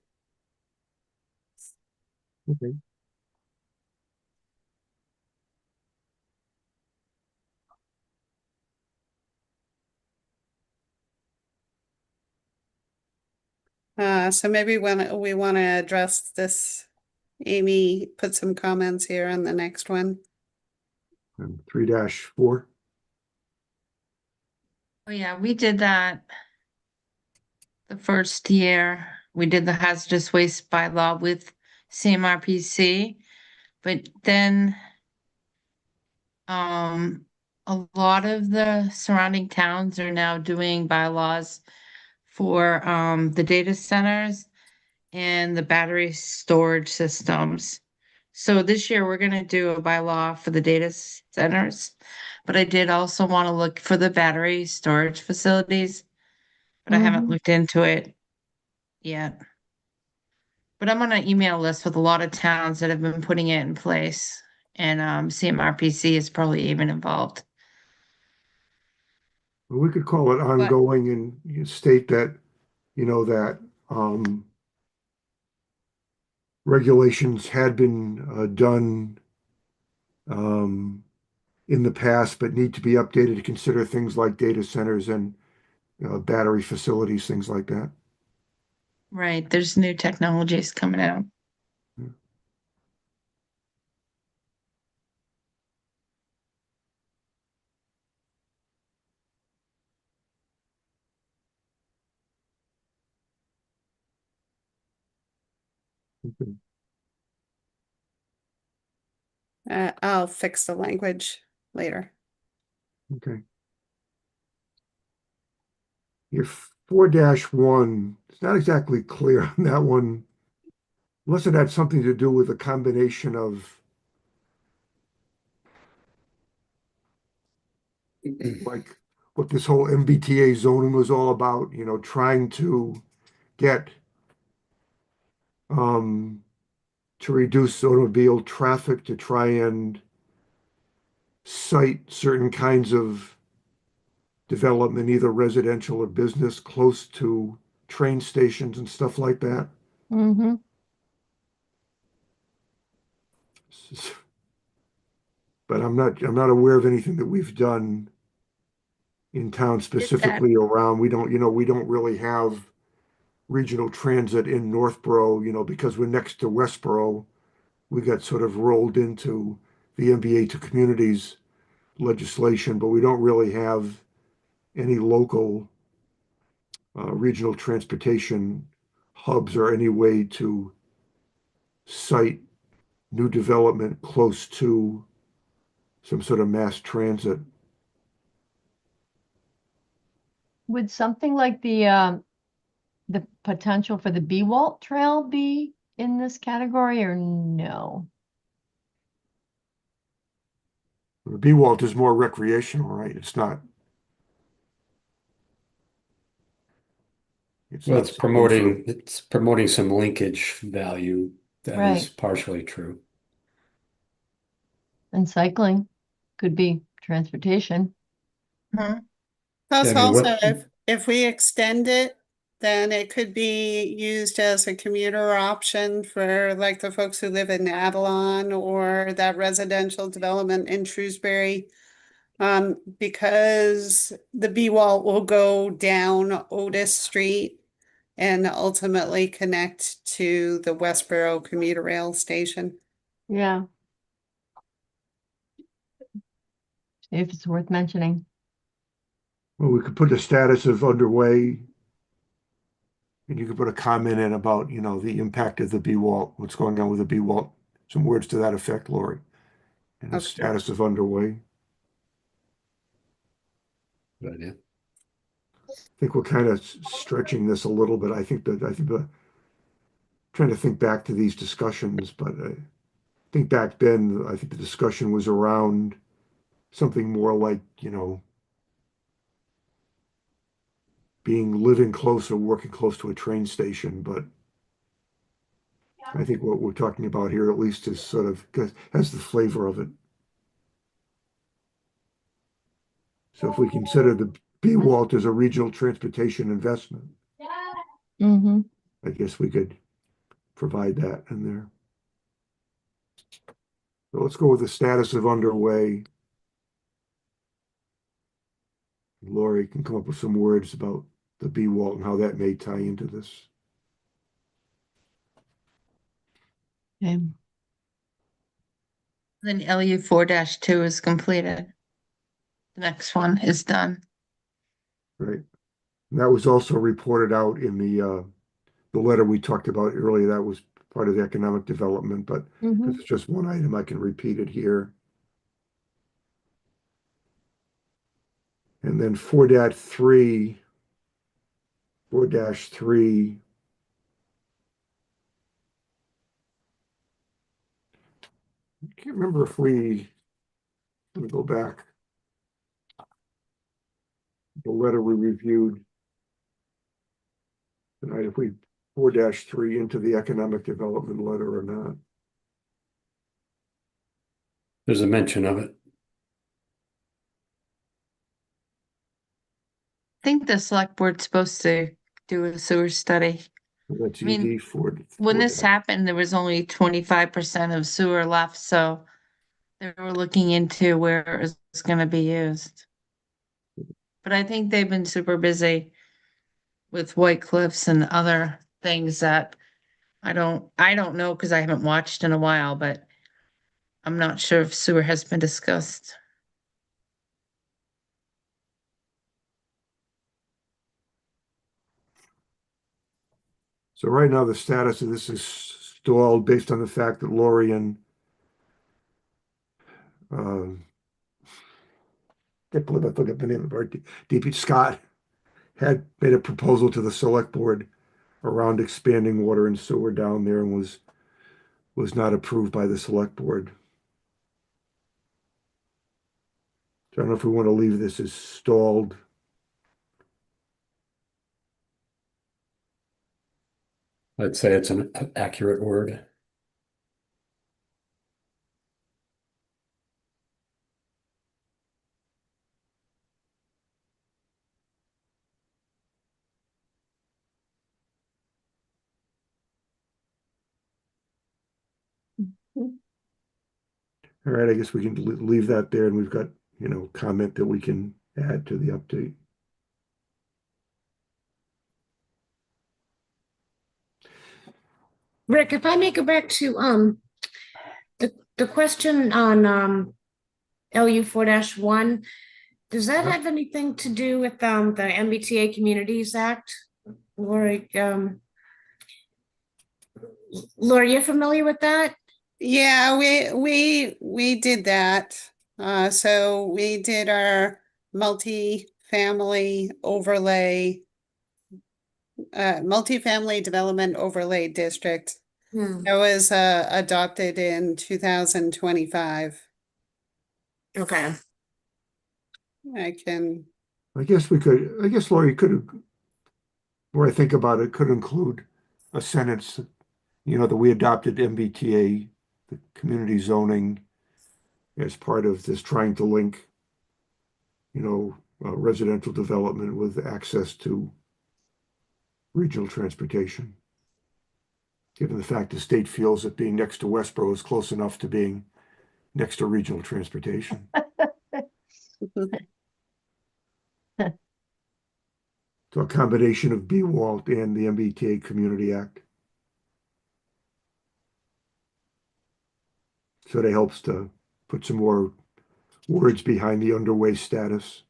S2: Okay.
S7: So maybe when we want to address this, Amy put some comments here on the next one.
S2: And 3-4.
S4: Oh, yeah, we did that the first year we did the hazardous waste bylaw with CMRPC, but then a lot of the surrounding towns are now doing bylaws for the data centers and the battery storage systems. So this year we're gonna do a bylaw for the data centers, but I did also want to look for the battery storage facilities, but I haven't looked into it yet. But I'm on an email list with a lot of towns that have been putting it in place, and CMRPC is probably even involved.
S2: Well, we could call it ongoing and you state that, that regulations had been done in the past, but need to be updated to consider things like data centers and battery facilities, things like that.
S4: Right, there's new technologies coming out.
S2: Okay.
S7: I'll fix the language later.
S2: Okay. Your 4-1, it's not exactly clear on that one, unless it had something to do with a combination of like what this whole MBTA zoning was all about, trying to get to reduce automobile traffic, to try and site certain kinds of development, either residential or business, close to train stations and stuff like that.
S8: Mm-hmm.
S2: But I'm not aware of anything that we've done in town specifically around. We don't really have regional transit in Northborough, because we're next to Westborough. We got sort of rolled into the MBA to communities legislation, but we don't really have any local regional transportation hubs or any way to site new development close to some sort of mass transit.
S8: Would something like the potential for the B-Walt Trail be in this category or no?
S2: B-Walt is more recreational, right? It's not.
S5: Well,
S2: not something
S5: it's promoting some linkage value. That is
S8: Right.
S5: partially true.
S8: And cycling could be transportation.
S7: Plus
S5: I mean,
S7: also,
S5: what,
S7: if we extend it, then it could be used as a commuter option for like the folks who live in Avalon or that residential development in Shrewsbury. Because the B-Wall will go down Otis Street and ultimately connect to the Westboro commuter rail station.
S8: Yeah. If it's worth mentioning.
S2: Well, we could put a status of underway, and you could put a comment in about, the impact of the B-Walt, what's going on with the B-Walt, some words to that effect, Lori, and a
S7: Okay.
S2: status of underway.
S5: good idea.
S2: I think we're kind of stretching this a little bit. I think trying to think back to these discussions, but I think back then, I think the discussion was around something more like, living close or working close to a train station. But I think what we're talking about here, at least, is sort of has the flavor of it. So if we consider the B-Walt as a regional transportation investment,
S8: Mm-hmm.
S2: I guess we could provide that in there. So let's go with the status of underway. Lori can come up with some words about the B-Walt and how that may tie into this.
S8: Okay.
S4: Then LU 4-2 is completed. The next one is done.
S2: Right. And that was also reported out in the letter we talked about earlier. That was part of the economic development, but
S8: Mhm.
S2: it's just one item, I can repeat it here. And then 4.3, 4-3, I can't remember if let me go back. The letter we reviewed tonight, if we 4-3 into the economic development letter or not.
S5: There's a mention of it.
S4: I think the select board's supposed to do a sewer study.
S2: That's
S4: I mean,
S2: ED 4.
S4: When this happened, there was only 25% of sewer left, so they were looking into where it was gonna be used. But I think they've been super busy with White Cliffs and other things that I don't know because I haven't watched in a while, but I'm not sure if sewer has been discussed.
S2: So right now, the status of this is stalled based on the fact that Lori and can't believe I forgot the name of our DP Scott had made a proposal to the select board around expanding water and sewer down there and was not approved by the select board. So I don't know if we want to leave this as stalled.
S5: I'd say it's an accurate word.
S2: All right, I guess we can leave that there, and we've got, comment that we can add to the update.
S9: Rick, if I may go back to the question on LU 4-1, does that have anything to do with the MBTA Communities Act? Lori, Lori, you're familiar with that?
S7: Yeah, we did that. So we did our multi-family development overlay district.
S9: Hmm.
S7: That was adopted in 2025.
S9: Okay.
S7: I can,
S2: I guess Lori could, where I think about it, could include a sentence, that we adopted MBTA, the community zoning, as part of this trying to link, residential development with access to regional transportation. Given the fact the state feels that being next to Westboro is close enough to being next to regional transportation. So a combination of BWALT and the MBTA Community Act. So that helps to put some more words behind the underway status.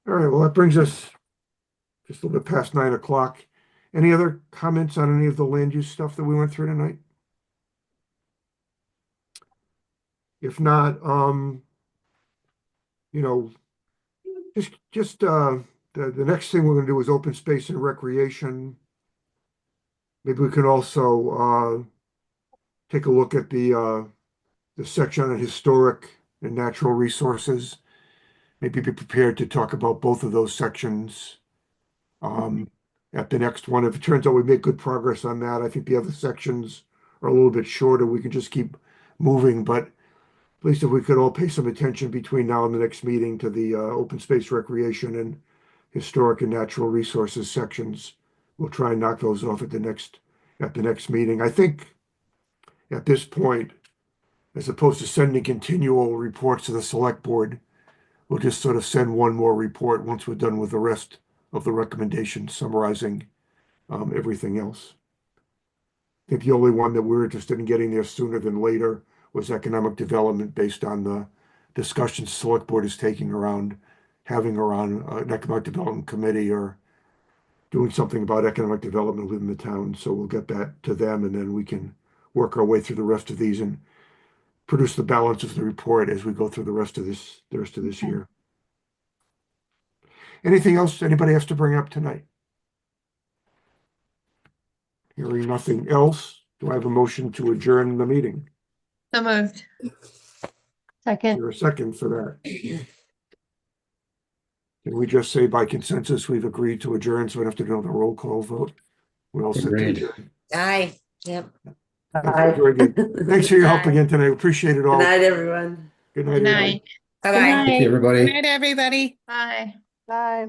S2: All right, well, that brings us just a little bit past 9 o'clock. Any other comments on any of the land use stuff that we went through tonight? If not, just the next thing we're going to do is open space and recreation. Maybe we can also take a look at the section on historic and natural resources. Maybe be prepared to talk about both of those sections at the next one. If it turns out we make good progress on that, I think the other sections are a little bit shorter. We can just keep moving, but at least if we could all pay some attention between now and the next meeting to the open space recreation and historic and natural resources sections, we'll try and knock those off at the next meeting. I think at this point, as opposed to sending continual reports to the select board, we'll just sort of send one more report once we're done with the rest of the recommendations summarizing everything else. I think the only one that we're interested in getting there sooner than later was economic development based on the discussions select board is taking around having around an economic development committee or doing something about economic development within the town. So we'll get that to them, and then we can work our way through the rest of these and produce the balance of the report as we go through the rest of this year. Anything else anybody has to bring up tonight? Hearing nothing else, do I have a motion to adjourn the meeting?
S4: So moved.
S2: Is
S8: Second,
S2: there a second for that? Can we just say by consensus, we've agreed to adjourn, so we don't have to do the roll call vote? We all set to
S5: Agreed.
S2: adjourn.
S9: Aye, yep.
S6: Bye.
S2: Very good. Thanks for your help
S4: Bye.
S2: again tonight. Appreciate it
S6: Good
S2: all.
S6: night, everyone.
S2: Good night,
S4: Good
S2: everybody.
S4: night.
S9: Bye-bye.
S5: Thank you,
S8: night.
S5: everybody.
S7: Good night, everybody.
S4: Bye.
S3: Bye.